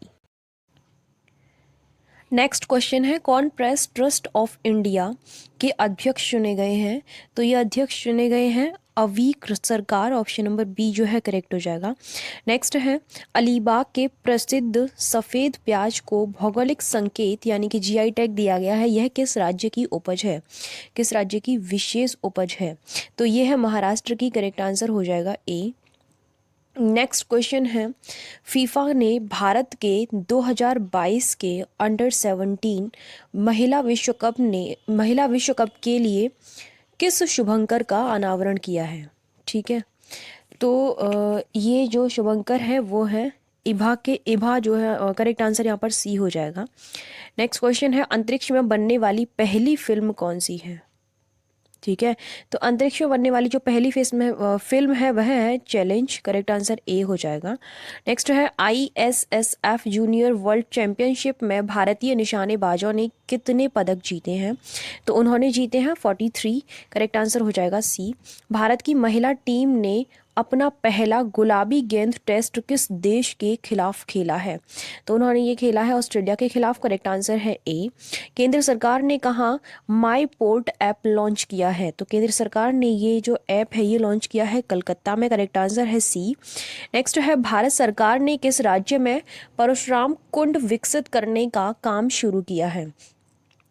नेक्स्ट क्वेश्चन है, कौन प्रेस ट्रस्ट ऑफ इंडिया के अध्यक्ष चुने गए हैं? तो ये अध्यक्ष चुने गए हैं अवीक सरकार। ऑप्शन नंबर बी जो है करेक्ट हो जाएगा। नेक्स्ट है, अलीबाग के प्रसिद्ध सफ़ेद प्याज को भौगोलिक संकेत यानी कि GI टैग दिया गया है। यह किस राज्य की उपज है? किस राज्य की विशेष उपज है? तो ये है महाराष्ट्र की। करेक्ट आंसर हो जाएगा ए। नेक्स्ट क्वेश्चन है, फीफा ने भारत के 2022 के अंडर-17 महिला विश्व कप के लिए किस शुभंकर का अनावरण किया है? ठीक है, तो ये जो शुभंकर है वो है इभा जो है। करेक्ट आंसर यहाँ पर सी हो जाएगा। नेक्स्ट क्वेश्चन है, अंतरिक्ष में बनने वाली पहली फिल्म कौन सी है? ठीक है, तो अंतरिक्ष में बनने वाली जो पहली फिल्म है वह है चैलेंज। करेक्ट आंसर ए हो जाएगा। नेक्स्ट है, ISSF जूनियर वर्ल्ड चैंपियनशिप में भारतीय निशानेबाजों ने कितने पदक जीते हैं? तो उन्होंने जीते हैं 43। करेक्ट आंसर हो जाएगा सी। भारत की महिला टीम ने अपना पहला गुलाबी गेंद टेस्ट किस देश के खिलाफ खेला है? तो उन्होंने ये खेला है ऑस्ट्रेलिया के खिलाफ। करेक्ट आंसर है ए। केंद्र सरकार ने कहाँ माई पोर्ट ऐप लॉन्च किया है? तो केंद्र सरकार ने ये जो ऐप है ये लॉन्च किया है कलकत्ता में। करेक्ट आंसर है सी। नेक्स्ट है, भारत सरकार ने किस राज्य में परशुराम कुंड विकसित करने का काम शुरू किया है?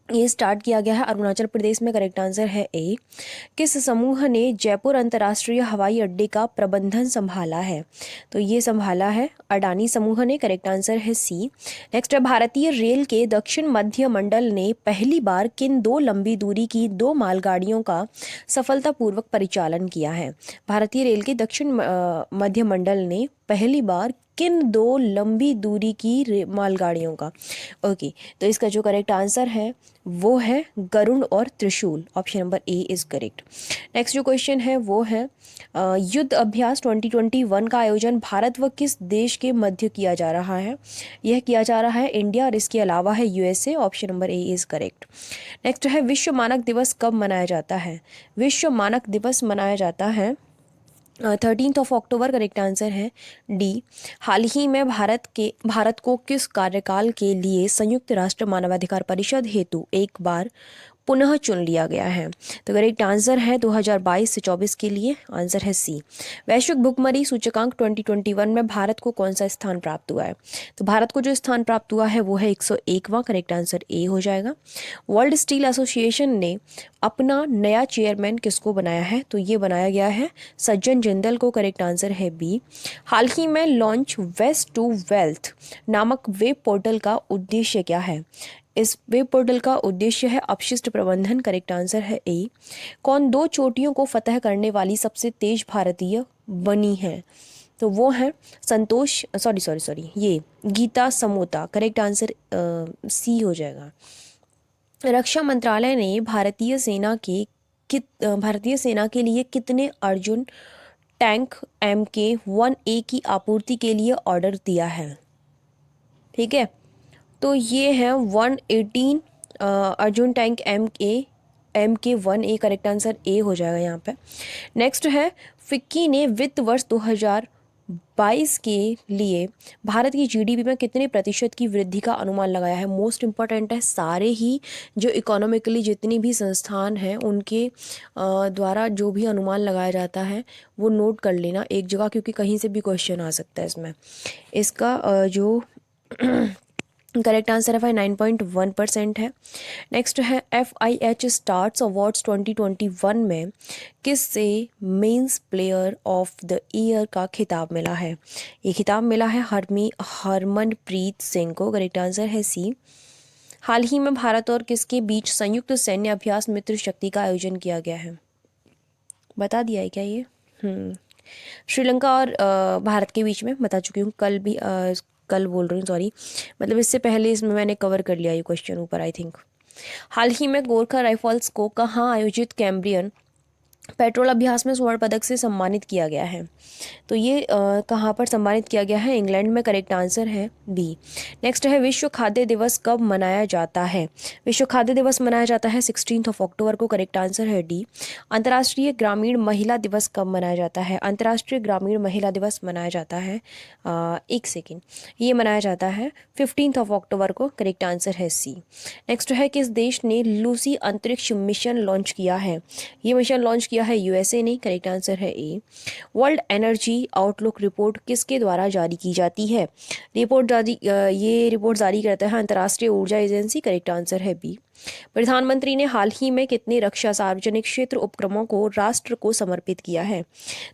ये स्टार्ट किया गया है अरुणाचल प्रदेश में। करेक्ट आंसर है ए। किस समूह ने जयपुर अंतर्राष्ट्रीय हवाई अड्डे का प्रबंधन संभाला है? तो ये संभाला है अडानी समूह ने। करेक्ट आंसर है सी। नेक्स्ट है, भारतीय रेल के दक्षिण मध्य मंडल ने पहली बार किन 2 लंबी दूरी की 2 मालगाड़ियों का सफलतापूर्वक परिचालन किया है? भारतीय रेल के दक्षिण मध्य मंडल ने पहली बार किन 2 लंबी दूरी की मालगाड़ियों का? ओके, तो इसका जो करेक्ट आंसर है वो है गरुड़ और त्रिशूल। Option number A is correct. Next जो क्वेश्चन है वो है, युद्ध अभ्यास 2021 का आयोजन भारत व किस देश के मध्य किया जा रहा है? यह किया जा रहा है इंडिया और इसके अलावा है USA। Option number A is correct. Next है, विश्व मानक दिवस कब मनाया जाता है? विश्व मानक दिवस मनाया जाता है 13 अक्टूबर, करेक्ट आंसर है डी। हाल ही में भारत को किस कार्यकाल के लिए संयुक्त राष्ट्र मानवाधिकार परिषद हेतु एक बार पुनः चुन लिया गया है? तो करेक्ट आंसर है 2022 से 24 के लिए, आंसर है सी। वैश्विक भुखमरी सूचकांक 2021 में भारत को कौन सा स्थान प्राप्त हुआ है? तो भारत को जो स्थान प्राप्त हुआ है वो है 101वां, करेक्ट आंसर ए हो जाएगा। वर्ल्ड स्टील एसोसिएशन ने अपना नया चेयरमैन किसको बनाया है? तो ये बनाया गया है सज्जन जिंदल को, करेक्ट आंसर है बी। हाल ही में लॉन्च वेस्ट टू वेल्थ नामक वेब पोर्टल का उद्देश्य क्या है? इस वेब पोर्टल का उद्देश्य है अपशिष्ट प्रबंधन, करेक्ट आंसर है ए। कौन 2 चोटियों को फतह करने वाली सबसे तेज भारतीय बनी है? तो वो है संतोष, सॉरी ये गीता समोता, करेक्ट आंसर सी हो जाएगा। रक्षा मंत्रालय ने भारतीय सेना के लिए कितने अर्जुन टैंक MK-1A की आपूर्ति के लिए ऑर्डर दिया है? ठीक है, तो ये है 118 Arjun tank MK-1A, correct answer A हो जाएगा यहाँ पे। नेक्स्ट है, फिक्की ने वित्त वर्ष 2022 के लिए भारत की GDP में कितने प्रतिशत की वृद्धि का अनुमान लगाया है? मोस्ट इम्पॉर्टेंट है, सारे ही जो इकोनॉमिकली जितनी भी संस्थान हैं उनके द्वारा जो भी अनुमान लगाया जाता है वो नोट कर लेना एक जगह, क्योंकि कहीं से भी क्वेश्चन आ सकता है इसमें। इसका जो करेक्ट आंसर है 9.1% है। नेक्स्ट है, FIH स्टार्स अवार्ड्स 2021 में किससे men's player of the year का खिताब मिला है? ये खिताब मिला है हरमनप्रीत सिंह को, करेक्ट आंसर है सी। हाल ही में भारत और किसके बीच संयुक्त सैन्य अभ्यास मित्र शक्ति का आयोजन किया गया है? बता दिया है क्या ये? श्रीलंका और भारत के बीच में बता चुकी हूँ, कल बोल रही हूँ, सॉरी, मतलब इससे पहले इसमें मैंने कवर कर लिया ये क्वेश्चन ऊपर, आई थिंक। हाल ही में गोरखा राइफल्स को कहाँ आयोजित कैम्ब्रियन पेट्रोल अभ्यास में स्वर्ण पदक से सम्मानित किया गया है? तो ये कहाँ पर सम्मानित किया गया है? इंग्लैंड में, करेक्ट आंसर है बी। नेक्स्ट है, विश्व खाद्य दिवस कब मनाया जाता है? विश्व खाद्य दिवस मनाया जाता है 16 अक्टूबर को, करेक्ट आंसर है डी। अंतर्राष्ट्रीय ग्रामीण महिला दिवस कब मनाया जाता है? अंतर्राष्ट्रीय ग्रामीण महिला दिवस मनाया जाता है एक सेकेंड, ये मनाया जाता है 15 अक्टूबर को, करेक्ट आंसर है सी। नेक्स्ट है, किस देश ने लूसी अंतरिक्ष मिशन लॉन्च किया है? ये मिशन लॉन्च किया है USA ने, करेक्ट आंसर है ए। वर्ल्ड एनर्जी आउटलुक रिपोर्ट किसके द्वारा जारी की जाती है? ये रिपोर्ट जारी करता है अंतर्राष्ट्रीय ऊर्जा एजेंसी, करेक्ट आंसर है बी। प्रधानमंत्री ने हाल ही में कितने रक्षा सार्वजनिक क्षेत्र उपक्रमों को राष्ट्र को समर्पित किया है?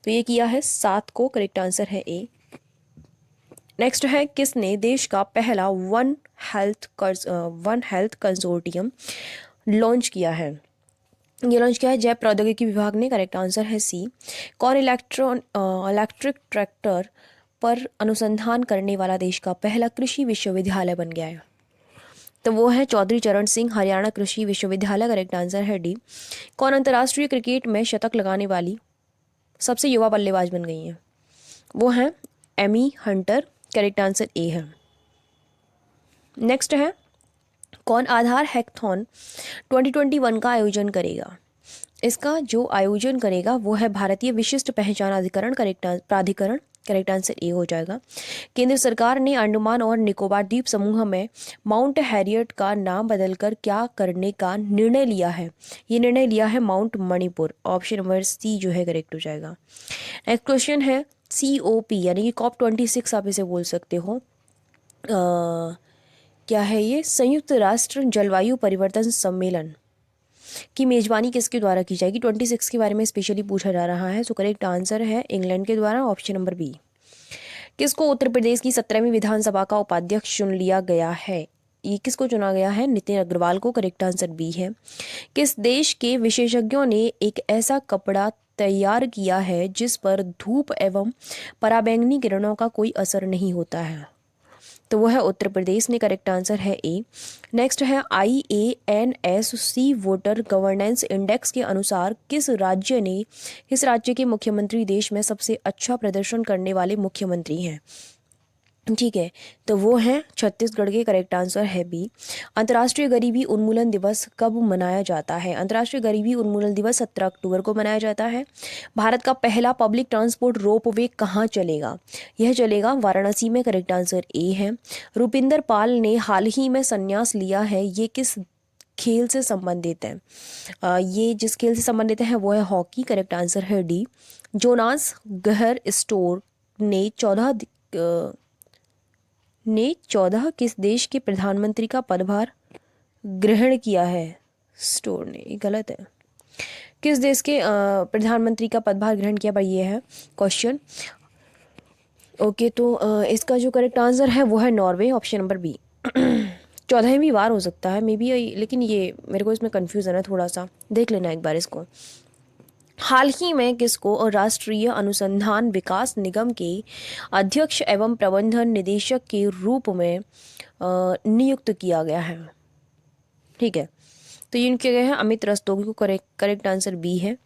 तो ये किया है 7 को, करेक्ट आंसर है ए। नेक्स्ट है, किसने देश का पहला वन हेल्थ कंसोर्टियम लॉन्च किया है? ये लॉन्च किया है जैव प्रौद्योगिकी विभाग ने, करेक्ट आंसर है सी। कौन इलेक्ट्रिक ट्रैक्टर पर अनुसंधान करने वाला देश का पहला कृषि विश्वविद्यालय बन गया है? तो वो है चौधरी चरण सिंह हरियाणा कृषि विश्वविद्यालय, करेक्ट आंसर है डी। कौन अंतर्राष्ट्रीय क्रिकेट में शतक लगाने वाली सबसे युवा बल्लेबाज बन गई हैं? वो हैं Amy Hunter, correct answer A है। नेक्स्ट है, कौन आधार हैकथॉन 2021 का आयोजन करेगा? इसका जो आयोजन करेगा वो है भारतीय विशिष्ट पहचान प्राधिकरण, करेक्ट आंसर ए हो जाएगा। केंद्र सरकार ने अंडमान और निकोबार द्वीप समूह में माउंट हैरियट का नाम बदलकर क्या करने का निर्णय लिया है? ये निर्णय लिया है mount Manipur, option number C जो है करेक्ट हो जाएगा। नेक्स्ट क्वेश्चन है, COP यानी कि COP26 आप इसे बोल सकते हो, क्या है ये? संयुक्त राष्ट्र जलवायु परिवर्तन सम्मेलन की मेजबानी किसके द्वारा की जाएगी? 26 के बारे में स्पेशली पूछा जा रहा है, सो करेक्ट आंसर है इंग्लैंड के द्वारा, ऑप्शन नंबर बी। किसको उत्तर प्रदेश की 17वीं विधानसभा का उपाध्यक्ष चुन लिया गया है? ये किसको चुना गया है? नितिन अग्रवाल को, करेक्ट आंसर बी है। किस देश के विशेषज्ञों ने एक ऐसा कपड़ा तैयार किया है जिस पर धूप एवं पराबैंगनी किरणों का कोई असर नहीं होता है? तो वो है उत्तर प्रदेश ने, करेक्ट आंसर है ए। नेक्स्ट है, IANSC वोटर गवर्नेंस इंडेक्स के अनुसार किस राज्य के मुख्यमंत्री देश में सबसे अच्छा प्रदर्शन करने वाले मुख्यमंत्री हैं? ठीक है, तो वो है छत्तीसगढ़ के। करेक्ट आंसर है बी। अंतर्राष्ट्रीय गरीबी उन्मूलन दिवस कब मनाया जाता है? अंतर्राष्ट्रीय गरीबी उन्मूलन दिवस 17 अक्टूबर को मनाया जाता है। भारत का पहला पब्लिक ट्रांसपोर्ट रोपवे कहाँ चलेगा? यह चलेगा वाराणसी में। करेक्ट आंसर ए है। रुपिंदर पाल ने हाल ही में संन्यास लिया है, ये किस खेल से संबंधित है? ये जिस खेल से संबंधित है वो है हॉकी। करेक्ट आंसर है डी। जोनास गहर स्टोर ने 14 किस देश के प्रधानमंत्री का पदभार ग्रहण किया है? स्टोर ने, ये गलत है। किस देश के प्रधानमंत्री का पदभार ग्रहण किया, भाई ये है क्वेश्चन। ओके, तो इसका जो करेक्ट आंसर है वो है नॉर्वे, ऑप्शन नंबर बी। 14वीं बार हो सकता है मे बी, लेकिन ये मेरे को इसमें कन्फ्यूज़न है थोड़ा सा, देख लेना एक बार इसको। हाल ही में किसको राष्ट्रीय अनुसंधान विकास निगम के अध्यक्ष एवं प्रबंधन निदेशक के रूप में नियुक्त किया गया है? ठीक है, तो ये किया गया है अमित रस्तोगी को। करेक्ट आंसर बी है।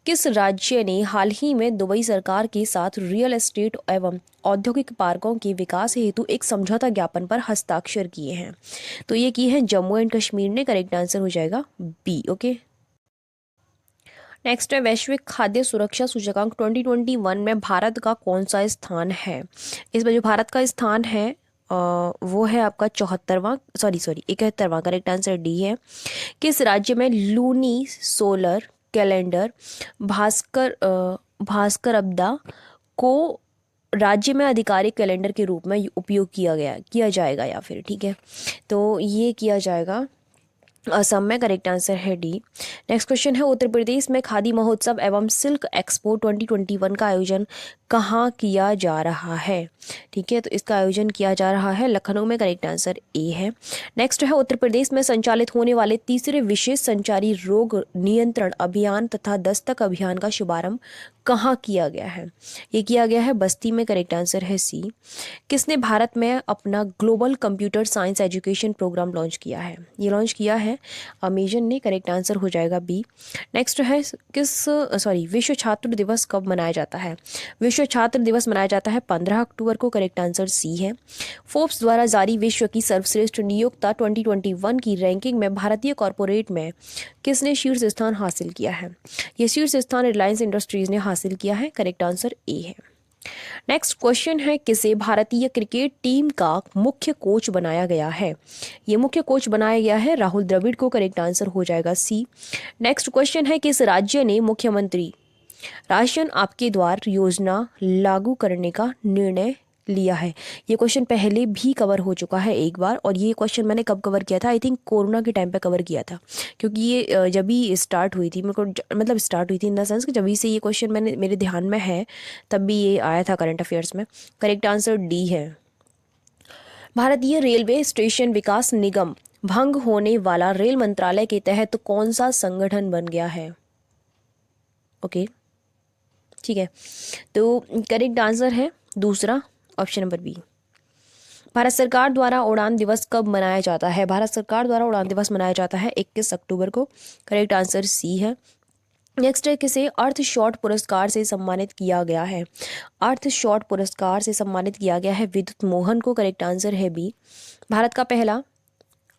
किस राज्य ने हाल ही में दुबई सरकार के साथ रियल एस्टेट एवं औद्योगिक पार्कों के विकास हेतु एक समझौता ज्ञापन पर हस्ताक्षर किए हैं? तो ये की है जम्मू एंड कश्मीर ने। करेक्ट आंसर हो जाएगा बी। ओके, नेक्स्ट है वैश्विक खाद्य सुरक्षा सूचकांक 2021 में भारत का कौन सा स्थान है? इसमें जो भारत का स्थान है वो है आपका 71वां। करेक्ट आंसर डी है। किस राज्य में लूनी सोलर कैलेंडर भास्कर अब्दा को राज्य में आधिकारिक कैलेंडर के रूप में उपयोग किया जाएगा या फिर? ठीक है, तो ये किया जाएगा असम में। करेक्ट आंसर है डी। नेक्स्ट क्वेश्चन है उत्तर प्रदेश में खादी महोत्सव एवं सिल्क एक्सपो 2021 का आयोजन कहाँ किया जा रहा है? ठीक है, तो इसका आयोजन किया जा रहा है लखनऊ में। करेक्ट आंसर ए है। नेक्स्ट है उत्तर प्रदेश में संचालित होने वाले तीसरे विशेष संचारी रोग नियंत्रण अभियान तथा दस्तक अभियान का शुभारंभ कहाँ किया गया है? ये किया गया है बस्ती में। करेक्ट आंसर है सी। किसने भारत में अपना global computer science education programme launch किया है? ये लॉन्च किया है अमेजन ने। करेक्ट आंसर हो जाएगा बी। नेक्स्ट है विश्व छात्र दिवस कब मनाया जाता है? विश्व छात्र दिवस मनाया जाता है 15 अक्टूबर को। करेक्ट आंसर सी है। फोर्ब्स द्वारा जारी विश्व की सर्वश्रेष्ठ नियोक्ता 2021 की रैंकिंग में भारतीय कॉरपोरेट में किसने शीर्ष स्थान हासिल किया है? ये शीर्ष स्थान रिलायंस इंडस्ट्रीज ने हासिल किया है। करेक्ट आंसर ए है। नेक्स्ट क्वेश्चन है किसे भारतीय क्रिकेट टीम का मुख्य कोच बनाया गया है? ये मुख्य कोच बनाया गया है राहुल द्रविड़ को। करेक्ट आंसर हो जाएगा सी। नेक्स्ट क्वेश्चन है किस राज्य ने मुख्यमंत्री राशन आपके द्वार योजना लागू करने का निर्णय लिया है? ये क्वेश्चन पहले भी कवर हो चुका है एक बार, और ये क्वेश्चन मैंने कब कवर किया था? आई थिंक कोरोना के टाइम पे कवर किया था, क्योंकि ये जब भी स्टार्ट हुई थी मेरे को, मतलब स्टार्ट हुई थी इन द सेंस कि जब भी से ये क्वेश्चन मेरे ध्यान में है तब भी ये आया था करंट अफेयर्स में। करेक्ट आंसर डी है। भारतीय रेलवे स्टेशन विकास निगम भंग होने वाला रेल मंत्रालय के तहत कौन सा संगठन बन गया है? ओके, ठीक है, तो करेक्ट आंसर है दूसरा, ऑप्शन नंबर बी। भारत सरकार द्वारा उड़ान दिवस कब मनाया जाता है? भारत सरकार द्वारा उड़ान दिवस मनाया जाता है 21 अक्टूबर को। करेक्ट आंसर सी है। नेक्स्ट है किसे अर्थ शॉट पुरस्कार से सम्मानित किया गया है? अर्थ शॉट पुरस्कार से सम्मानित किया गया है विद्युत मोहन को। करेक्ट आंसर है बी। भारत का पहला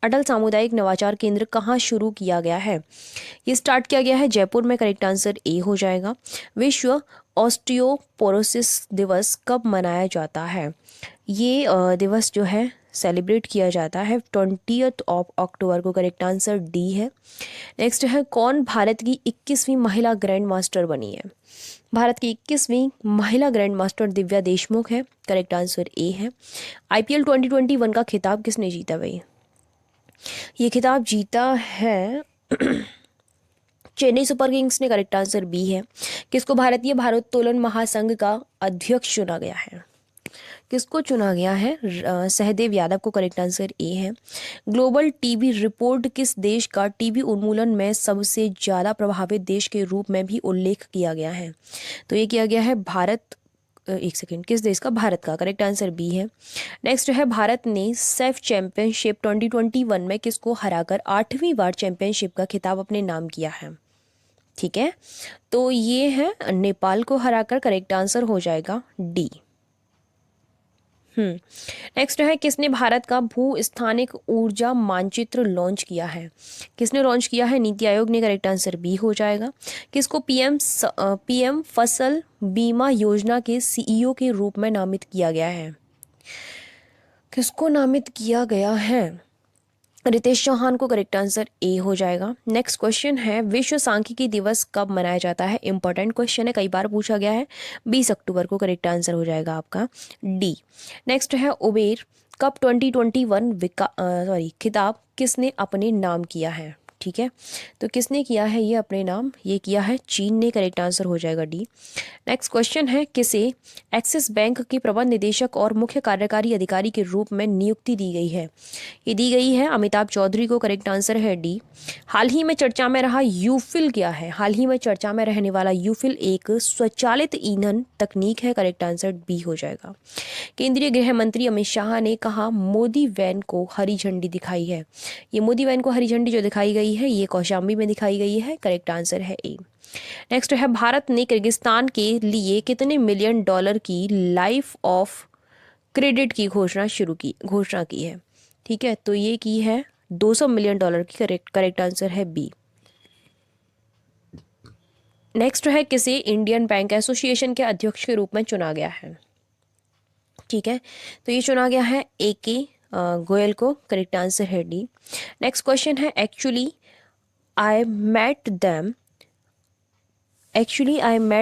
अटल सामुदायिक नवाचार केंद्र कहाँ शुरू किया गया है? ये स्टार्ट किया गया है जयपुर में। करेक्ट आंसर ए हो जाएगा। विश्व ऑस्टियोपोरोसिस दिवस कब मनाया जाता है? ये दिवस जो है सेलिब्रेट किया जाता है 20 अक्टूबर को। करेक्ट आंसर डी है। नेक्स्ट है कौन भारत की 21वीं महिला ग्रैंड मास्टर बनी है? भारत की 21वीं महिला ग्रैंड मास्टर दिव्या देशमुख है। करेक्ट आंसर ए है। IPL 2021 का खिताब किसने जीता भाई? ये खिताब जीता है चेन्नई सुपर किंग्स ने। करेक्ट आंसर बी है। किसको भारतीय भारोत्तोलन महासंघ का अध्यक्ष चुना गया है? किसको चुना गया है? सहदेव यादव को। करेक्ट आंसर ए है। ग्लोबल टीबी रिपोर्ट किस देश का टीबी उन्मूलन में सबसे ज़्यादा प्रभावित देश के रूप में भी उल्लेख किया गया है? तो ये किया गया है भारत। एक सेकेंड, किस देश का? भारत का। करेक्ट आंसर बी है। नेक्स्ट है भारत ने सेफ चैंपियनशिप 2021 में किसको हराकर 8वीं बार चैंपियनशिप का खिताब अपने नाम किया है? ठीक है, तो ये है नेपाल को हराकर। करेक्ट आंसर हो जाएगा डी। नेक्स्ट है किसने भारत का भू स्थानिक ऊर्जा मानचित्र लॉन्च किया है? किसने लॉन्च किया है? नीति आयोग ने। करेक्ट आंसर बी हो जाएगा। किसको पीएम फसल बीमा योजना के सीईओ के रूप में नामित किया गया है? किसको नामित किया गया है? रितेश चौहान को। करेक्ट आंसर ए हो जाएगा। नेक्स्ट क्वेश्चन है विश्व सांख्यिकी दिवस कब मनाया जाता है? इंपॉर्टेंट क्वेश्चन है, कई बार पूछा गया है। 20 अक्टूबर को। करेक्ट आंसर हो जाएगा आपका डी। नेक्स्ट है उबेर कप 2021 खिताब किसने अपने नाम किया है? ठीक है, तो किसने किया है ये अपने नाम? ये किया है चीन ने। करेक्ट आंसर हो जाएगा डी। नेक्स्ट क्वेश्चन है किसे एक्सिस बैंक के प्रबंध निदेशक और मुख्य कार्यकारी अधिकारी के रूप में नियुक्ति दी गई है? ये दी गई है अमिताभ चौधरी को। करेक्ट आंसर है डी। हाल ही में चर्चा में रहा यूफिल क्या है? हाल ही में चर्चा में रहने वाला यूफिल एक स्वचालित ईंधन तकनीक है। करेक्ट आंसर बी हो जाएगा। केंद्रीय गृह मंत्री अमित शाह ने कहा मोदी वैन को हरी झंडी दिखाई है? ये मोदी वैन को हरी झंडी जो दिखाई गई है ये कौशाम्बी में दिखाई गई है। करेक्ट आंसर है ए। नेक्स्ट है भारत ने किर्गिस्तान के लिए कितने मिलियन डॉलर की लाइफ ऑफ क्रेडिट की घोषणा की है? ठीक है, तो ये की है 200 मिलियन डॉलर की। करेक्ट आंसर है बी। नेक्स्ट है किसे इंडियन बैंक एसोसिएशन के अध्यक्ष के रूप में चुना गया है? ठीक है, तो ये चुना गया है ए के गोयल को। करेक्ट आंसर है डी। नेक्स्ट क्वेश्चन है actually I met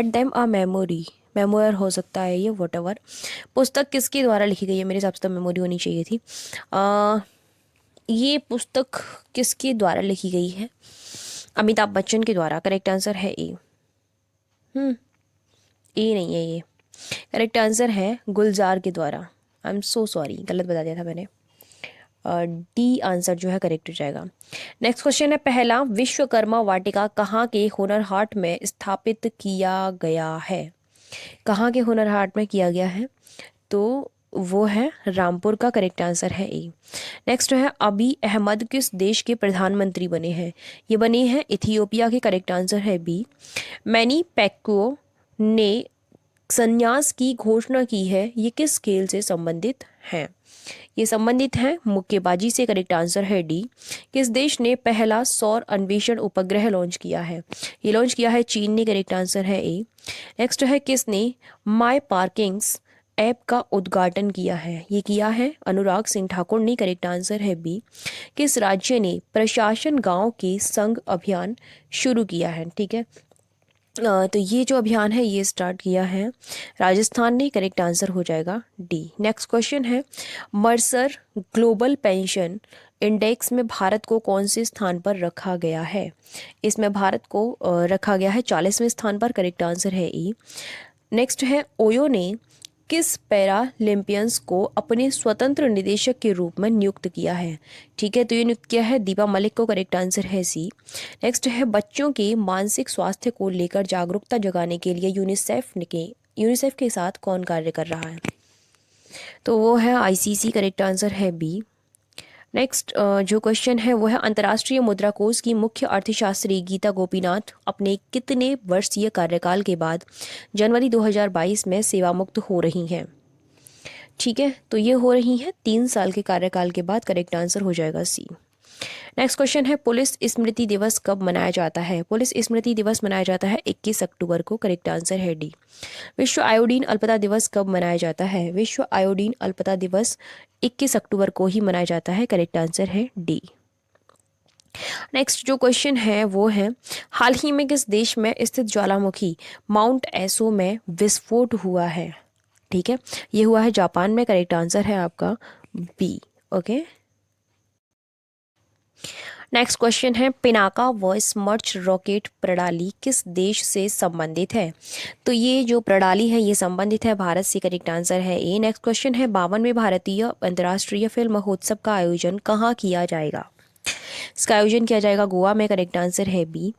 them a memoir हो सकता है ये, वॉट पुस्तक किसके द्वारा लिखी गई है? मेरे हिसाब से तो मेमोरी होनी चाहिए थी। ये पुस्तक किसके द्वारा लिखी गई है? अमिताभ बच्चन के द्वारा। करेक्ट आंसर है ए। ए नहीं है ये, करेक्ट आंसर है गुलजार के द्वारा। आई एम सो सॉरी, गलत बता दिया था मैंने। डी आंसर जो है करेक्ट हो जाएगा। नेक्स्ट क्वेश्चन है पहला विश्वकर्मा वाटिका कहाँ के हुनर हाट में स्थापित किया गया है? कहाँ के हुनर हाट में किया गया है? तो वो है रामपुर का। करेक्ट आंसर है ए। नेक्स्ट है अबी अहमद किस देश के प्रधानमंत्री बने हैं? ये बने हैं इथियोपिया के। करेक्ट आंसर है बी। मैनी पैक्वो ने संन्यास की घोषणा की है, ये किस खेल से संबंधित है? ये संबंधित है मुक्केबाजी से। करेक्ट आंसर है डी। किस देश ने पहला सौर अन्वेषण उपग्रह लॉन्च किया है? ये लॉन्च किया है चीन ने। करेक्ट आंसर है ए। नेक्स्ट है किसने माई पार्किंग्स ऐप का उद्घाटन किया है? ये किया है अनुराग सिंह ठाकुर ने। करेक्ट आंसर है बी। किस राज्य ने प्रशासन गांव के संग अभियान शुरू किया है? ठीक है, तो ये जो अभियान है ये स्टार्ट किया है राजस्थान ने। करेक्ट आंसर हो जाएगा डी। नेक्स्ट क्वेश्चन है मर्सर ग्लोबल पेंशन इंडेक्स में भारत को कौन से स्थान पर रखा गया है? इसमें भारत को रखा गया है 40वें स्थान पर। करेक्ट आंसर है ई। नेक्स्ट है ओयो ने किस पैरालंपियंस को अपने स्वतंत्र निदेशक के रूप में नियुक्त किया है? ठीक है, तो ये नियुक्त किया है दीपा मलिक को। करेक्ट आंसर है सी। नेक्स्ट है बच्चों के मानसिक स्वास्थ्य को लेकर जागरूकता जगाने के लिए यूनिसेफ के साथ कौन कार्य कर रहा है? तो वो है आईसीसी। करेक्ट आंसर है बी। नेक्स्ट जो क्वेश्चन है वो है अंतर्राष्ट्रीय मुद्रा कोष की मुख्य अर्थशास्त्री गीता गोपीनाथ अपने कितने वर्षीय कार्यकाल के बाद जनवरी 2022 में सेवा मुक्त हो रही हैं? ठीक है, तो ये हो रही हैं 3 साल के कार्यकाल के बाद। करेक्ट आंसर हो जाएगा सी। नेक्स्ट क्वेश्चन है पुलिस स्मृति दिवस कब मनाया जाता है? पुलिस स्मृति दिवस मनाया जाता है 21 अक्टूबर को। करेक्ट आंसर है डी। विश्व आयोडीन अल्पता दिवस कब मनाया जाता है? विश्व आयोडीन अल्पता दिवस 21 अक्टूबर को ही मनाया जाता है। करेक्ट आंसर है डी। नेक्स्ट जो क्वेश्चन है वो है हाल ही में किस देश में स्थित ज्वालामुखी माउंट एसो में विस्फोट हुआ है? ठीक है, ये हुआ है जापान में। करेक्ट आंसर है आपका बी। ओके, नेक्स्ट क्वेश्चन है पिनाका व स्मर्च रॉकेट प्रणाली किस देश से संबंधित है? तो ये जो प्रणाली है ये संबंधित है भारत से। करेक्ट आंसर है ए। नेक्स्ट क्वेश्चन है 52वें भारतीय अंतर्राष्ट्रीय फिल्म महोत्सव का आयोजन कहाँ किया जाएगा? इसका आयोजन किया जाएगा गोवा में। करेक्ट आंसर है B.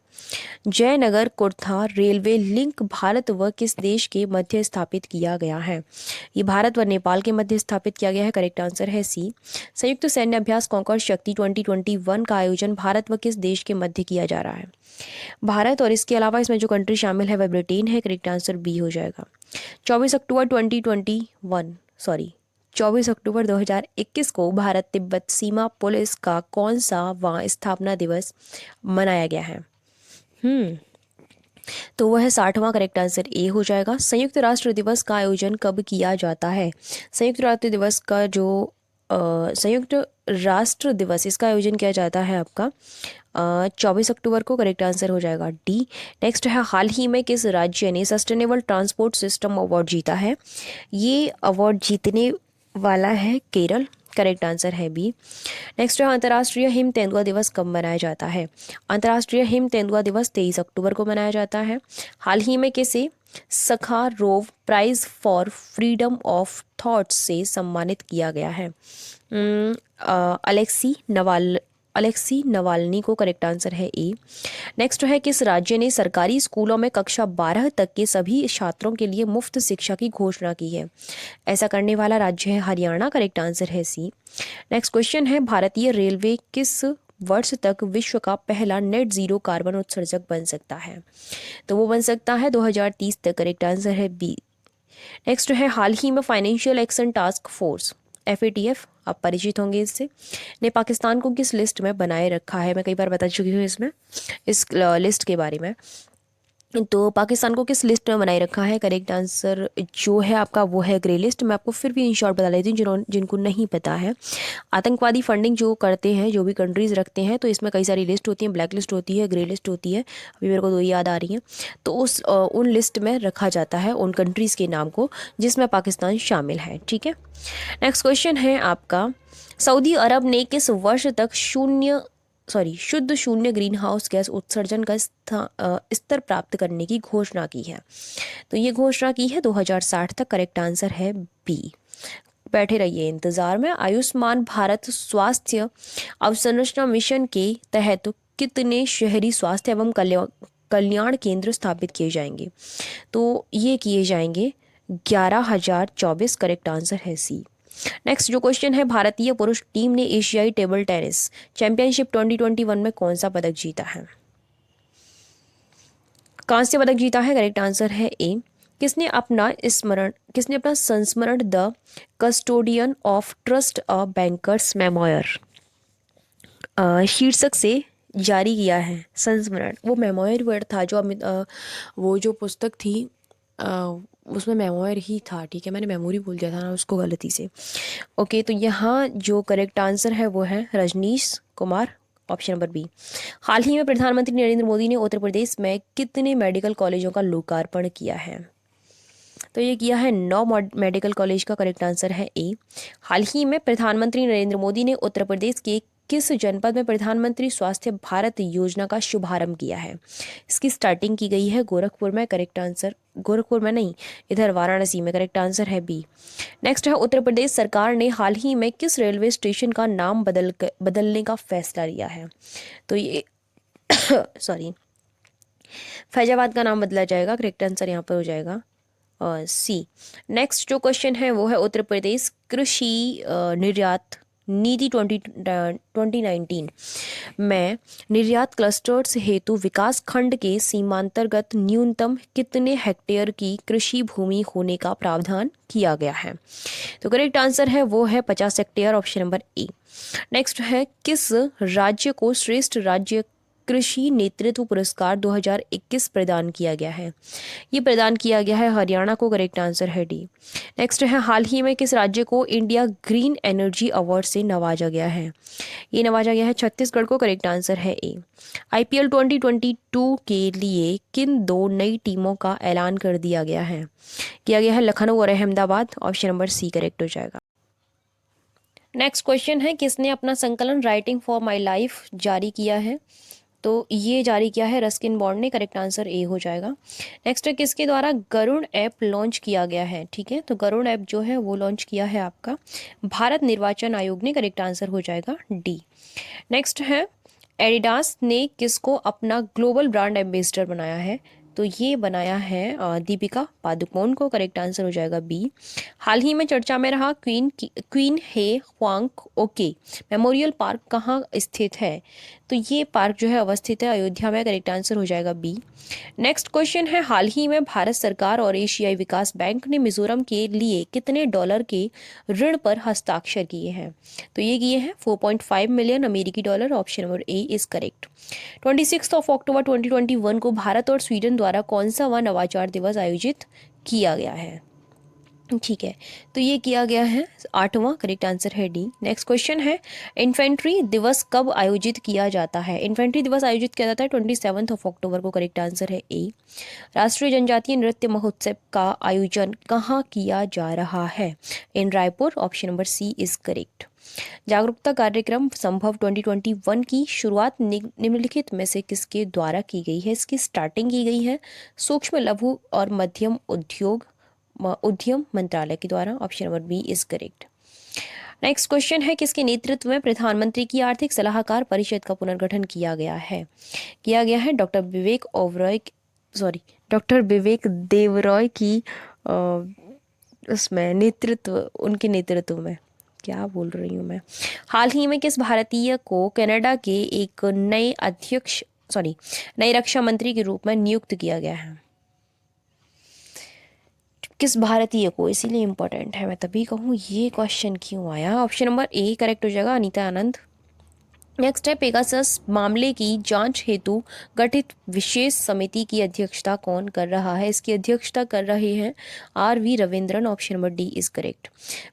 Jaynagar Kurtha railway link Bharat व किस देश के मध्य स्थापित किया गया है? ये भारत व नेपाल के मध्य स्थापित किया गया है। करेक्ट आंसर है सी। संयुक्त सैन्य अभ्यास कॉन्कर शक्ति 2021 का आयोजन भारत व किस देश के मध्य किया जा रहा है? भारत और इसके अलावा इसमें जो कंट्री शामिल है वह ब्रिटेन है। करेक्ट आंसर बी हो जाएगा। 24 अक्टूबर 2021 24 अक्टूबर 2021 को भारत तिब्बत सीमा पुलिस का कौन सा वहाँ स्थापना दिवस मनाया गया है? तो वह है 60वां। करेक्ट आंसर ए हो जाएगा। संयुक्त राष्ट्र दिवस का आयोजन कब किया जाता है? संयुक्त राष्ट्र दिवस का जो संयुक्त राष्ट्र दिवस इसका आयोजन किया जाता है आपका 24 अक्टूबर को। करेक्ट आंसर हो जाएगा डी। नेक्स्ट है, हाल ही में किस राज्य ने सस्टेनेबल ट्रांसपोर्ट सिस्टम अवार्ड जीता है? ये अवार्ड जीतने वाला है केरल। करेक्ट आंसर है बी। नेक्स्ट है, अंतर्राष्ट्रीय हिम तेंदुआ दिवस कब मनाया जाता है? अंतर्राष्ट्रीय हिम तेंदुआ दिवस 23 अक्टूबर को मनाया जाता है। हाल ही में किसे Sakharov prize for freedom of thoughts से सम्मानित किया गया है? अलेक्सी नवाल्नी को। करेक्ट आंसर है ए। नेक्स्ट है, किस राज्य ने सरकारी स्कूलों में कक्षा 12 तक के सभी छात्रों के लिए मुफ्त शिक्षा की घोषणा की है? ऐसा करने वाला राज्य है हरियाणा। करेक्ट आंसर है सी। नेक्स्ट क्वेश्चन है, भारतीय रेलवे किस वर्ष तक विश्व का पहला नेट जीरो कार्बन उत्सर्जक बन सकता है? तो वो बन सकता है 2030 तक। करेक्ट आंसर है बी। नेक्स्ट है, हाल ही में financial action task force FATF, आप परिचित होंगे इससे, ने पाकिस्तान को किस लिस्ट में बनाए रखा है? मैं कई बार बता चुकी हूँ इसमें इस लिस्ट के बारे में। तो पाकिस्तान को किस लिस्ट में बनाए रखा है? करेक्ट आंसर जो है आपका वो है ग्रे लिस्ट। मैं आपको फिर भी इन शॉर्ट बता देती हूँ जिनको नहीं पता है। आतंकवादी फंडिंग जो करते हैं, जो भी कंट्रीज़ रखते हैं, तो इसमें कई सारी लिस्ट होती हैं। ब्लैक लिस्ट होती है, ग्रे लिस्ट होती है, अभी मेरे को दो याद आ रही हैं। तो उन लिस्ट में रखा जाता है उन कंट्रीज़ के नाम को जिसमें पाकिस्तान शामिल है। ठीक है। नेक्स्ट क्वेश्चन है आपका, सऊदी अरब ने किस वर्ष तक शुद्ध शून्य ग्रीन हाउस गैस उत्सर्जन का स्तर प्राप्त करने की घोषणा की है? तो ये घोषणा की है 2060 तक। करेक्ट आंसर है बी। बैठे रहिए इंतजार में। आयुष्मान भारत स्वास्थ्य अवसंरचना मिशन के तहत कितने शहरी स्वास्थ्य एवं कल्याण केंद्र स्थापित किए जाएंगे? तो ये किए जाएंगे 11,024। करेक्ट आंसर है सी। नेक्स्ट जो क्वेश्चन है, भारतीय पुरुष टीम ने एशियाई टेबल टेनिस चैंपियनशिप 2021 में कौन सा पदक जीता है? कांस्य पदक जीता है। करेक्ट आंसर है ए। किसने अपना संस्मरण the custodian of trust a bankers memoir शीर्षक से जारी किया है? संस्मरण वो मेमोयर वर्ड था जो वो जो पुस्तक थी उसमें मेमोयर ही था। ठीक है, मैंने मेमोरी बोल दिया था ना उसको गलती से। ओके, तो यहाँ जो करेक्ट आंसर है वो है Rajneesh Kumar, option number B. हाल ही में प्रधानमंत्री नरेंद्र मोदी ने उत्तर प्रदेश में कितने मेडिकल कॉलेजों का लोकार्पण किया है? तो ये किया है 9 मेडिकल कॉलेज का। करेक्ट आंसर है ए। हाल ही में प्रधानमंत्री नरेंद्र मोदी ने उत्तर प्रदेश के किस जनपद में प्रधानमंत्री स्वास्थ्य भारत योजना का शुभारंभ किया है? इसकी स्टार्टिंग की गई है गोरखपुर में। करेक्ट आंसर, गोरखपुर में नहीं, इधर वाराणसी में। करेक्ट आंसर है बी। नेक्स्ट है, उत्तर प्रदेश सरकार ने हाल ही में किस रेलवे स्टेशन का नाम बदलने का फैसला लिया है? तो ये सॉरी, फैजाबाद का नाम बदला जाएगा। करेक्ट आंसर यहाँ पर हो जाएगा सी। नेक्स्ट जो क्वेश्चन है वो है, उत्तर प्रदेश कृषि निर्यात नीति 2019 में निर्यात क्लस्टर्स हेतु विकास खंड के सीमांतर्गत न्यूनतम कितने हेक्टेयर की कृषि भूमि होने का प्रावधान किया गया है? तो करेक्ट आंसर है वो है 50 हेक्टेयर, ऑप्शन नंबर ए। नेक्स्ट है, किस राज्य को श्रेष्ठ राज्य कृषि नेतृत्व पुरस्कार 2021 प्रदान किया गया है? ये प्रदान किया गया है हरियाणा को। करेक्ट आंसर है डी। नेक्स्ट है, हाल ही में किस राज्य को इंडिया ग्रीन एनर्जी अवार्ड से नवाजा गया है? ये नवाजा गया है छत्तीसगढ़ को। करेक्ट आंसर है ए। IPL 2022 के लिए किन 2 नई टीमों का ऐलान कर दिया गया है? किया गया है लखनऊ और Ahmedabad, option number C correct हो जाएगा। नेक्स्ट क्वेश्चन है, किसने अपना संकलन राइटिंग फॉर माई लाइफ जारी किया है? तो ये जारी किया है रस्किन बॉन्ड ने। करेक्ट आंसर ए हो जाएगा। नेक्स्ट है, किसके द्वारा गरुड़ ऐप लॉन्च किया गया है? ठीक है, तो गरुड़ ऐप जो है वो लॉन्च किया है आपका भारत निर्वाचन आयोग ने। करेक्ट आंसर हो जाएगा डी। नेक्स्ट है, एडिडास ने किसको अपना ग्लोबल ब्रांड एम्बेसडर बनाया है? तो ये बनाया है दीपिका पादुकोण को, करेक्ट आंसर हो जाएगा बी। हाल ही में चर्चा में रहा क्वीन हे हुआंग ओके मेमोरियल पार्क कहाँ स्थित है? तो ये पार्क जो है अवस्थित है अयोध्या में, करेक्ट आंसर हो जाएगा बी। नेक्स्ट क्वेश्चन है, हाल ही में भारत सरकार और एशियाई विकास बैंक ने मिजोरम के लिए कितने डॉलर के ऋण पर हस्ताक्षर किए हैं? तो ये किए हैं 4.5 मिलियन अमेरिकी dollar, option number A is correct. 26 अक्टूबर 2021 को भारत और स्वीडन द्वारा कौन सा वन नवाचार दिवस आयोजित किया गया है? ठीक है, तो ये किया गया है 8वां, करेक्ट आंसर है डी। नेक्स्ट क्वेश्चन है, इन्फेंट्री दिवस कब आयोजित किया जाता है? इन्फेंट्री दिवस आयोजित किया जाता है 27 अक्टूबर को, करेक्ट आंसर है ए। राष्ट्रीय जनजातीय नृत्य महोत्सव का आयोजन कहाँ किया जा रहा है? In Raipur, option number C is correct. जागरूकता कार्यक्रम संभव 2021 की शुरुआत निम्नलिखित में से किसके द्वारा की गई है? इसकी स्टार्टिंग की गई है सूक्ष्म लघु और मध्यम उद्यम मंत्रालय के द्वारा, option number B is correct. Next question है, किसके नेतृत्व में प्रधानमंत्री की आर्थिक सलाहकार परिषद का पुनर्गठन किया गया है? किया गया है डॉक्टर विवेक देवरॉय की उसमें नेतृत्व, उनके नेतृत्व में, क्या बोल रही हूँ मैं। हाल ही में किस भारतीय को कनाडा के एक नए रक्षा मंत्री के रूप में नियुक्त किया गया है? किस भारतीय को, इसीलिए इंपॉर्टेंट है, मैं तभी कहूँ ये क्वेश्चन क्यों आया। ऑप्शन नंबर ए करेक्ट हो जाएगा, अनीता आनंद। नेक्स्ट है, पेगासस मामले की जांच हेतु गठित विशेष समिति की अध्यक्षता कौन कर रहा है? इसकी अध्यक्षता कर रहे हैं R V. Ravindran, option number D is correct.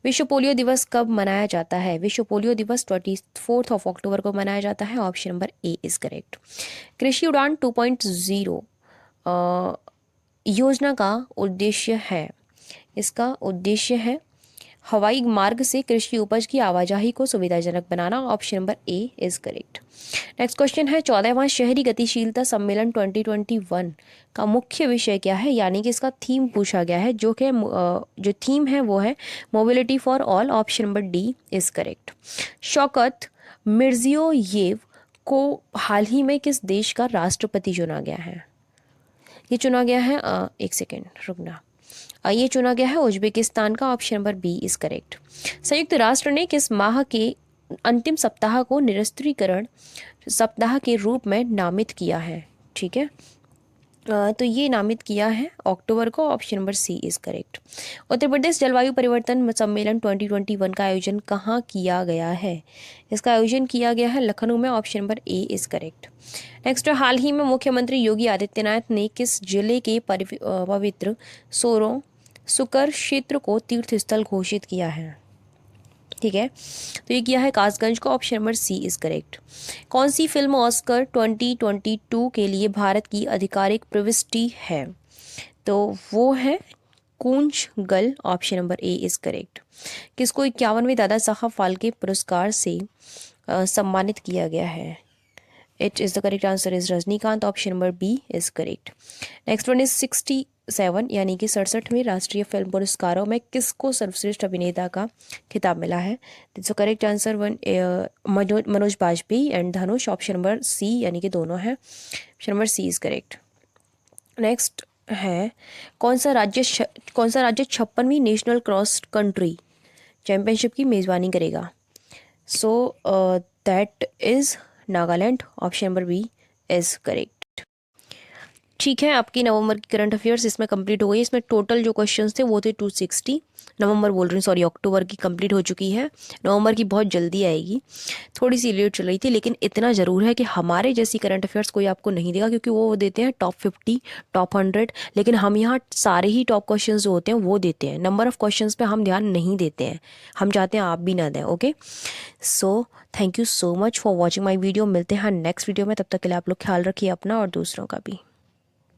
विश्व पोलियो दिवस कब मनाया जाता है? विश्व पोलियो दिवस 24 अक्टूबर को मनाया जाता है, option number A is correct. कृषि उड़ान 2.0 योजना का उद्देश्य है, इसका उद्देश्य है हवाई मार्ग से कृषि उपज की आवाजाही को सुविधाजनक बनाना, option number A is correct. Next question है, 14वां शहरी गतिशीलता सम्मेलन 2021 का मुख्य विषय क्या है? यानी कि इसका थीम पूछा गया है, जो थीम है वो है mobility for all, option number D is correct. Shavkat Mirziyoyev को हाल ही में किस देश का राष्ट्रपति चुना गया है? ये चुना गया है एक सेकेंड रुकना, ये चुना गया है उज्बेकिस्तान का, option number B is correct. संयुक्त राष्ट्र ने किस माह के अंतिम सप्ताह को निरस्त्रीकरण सप्ताह के रूप में नामित किया है? ठीक है, तो ये नामित किया है अक्टूबर को, option number C is correct. Uttar Pradesh जलवायु परिवर्तन सम्मेलन 2021 का आयोजन कहाँ किया गया है? इसका आयोजन किया गया है लखनऊ में, option number A is correct. Next, हाल ही में मुख्यमंत्री योगी आदित्यनाथ ने किस जिले के पवित्र सोरो सुकर क्षेत्र को तीर्थ स्थल घोषित किया है? ठीक है, तो ये किया है कासगंज को, option number C is correct. कौन सी फिल्म ऑस्कर 2022 के लिए भारत की आधिकारिक प्रविष्टि है? तो वो है कूंज गल, option number A is correct. किसको 51वें दादा साहब फाल्के पुरस्कार से सम्मानित किया गया है? It is the correct answer is Rajinikanth, option number B is correct. Next one is 67 यानी कि 67वें राष्ट्रीय फिल्म पुरस्कारों में किसको सर्वश्रेष्ठ अभिनेता का खिताब मिला है? तो correct answer Manoj Bajpayee and Dhanush, option number C यानी कि दोनों है, option number C is correct. Next है, कौन सा राज्य 56वीं नेशनल क्रॉस कंट्री चैंपियनशिप की मेजबानी करेगा? So that is Nagaland, option number B is correct. ठीक है, आपकी नवंबर की करंट अफेयर्स इसमें कंप्लीट हो गई। इसमें टोटल जो क्वेश्चंस थे वो थे 260, नवंबर बोल रही हूँ सॉरी, अक्टूबर की कंप्लीट हो चुकी है। नवंबर की बहुत जल्दी आएगी, थोड़ी सी लेट चल रही थी, लेकिन इतना ज़रूर है कि हमारे जैसी करंट अफेयर्स कोई आपको नहीं देगा, क्योंकि वो देते हैं टॉप 50 टॉप 100, लेकिन हम यहाँ सारे ही टॉप क्वेश्चन जो होते हैं वो देते हैं। नंबर ऑफ क्वेश्चन पे हम ध्यान नहीं देते हैं, हम चाहते हैं आप भी ना दें। Okay, so thank you so much for watching my video. मिलते हैं नेक्स्ट वीडियो में, तब तक के लिए आप लोग ख्याल रखिए अपना और दूसरों का भी।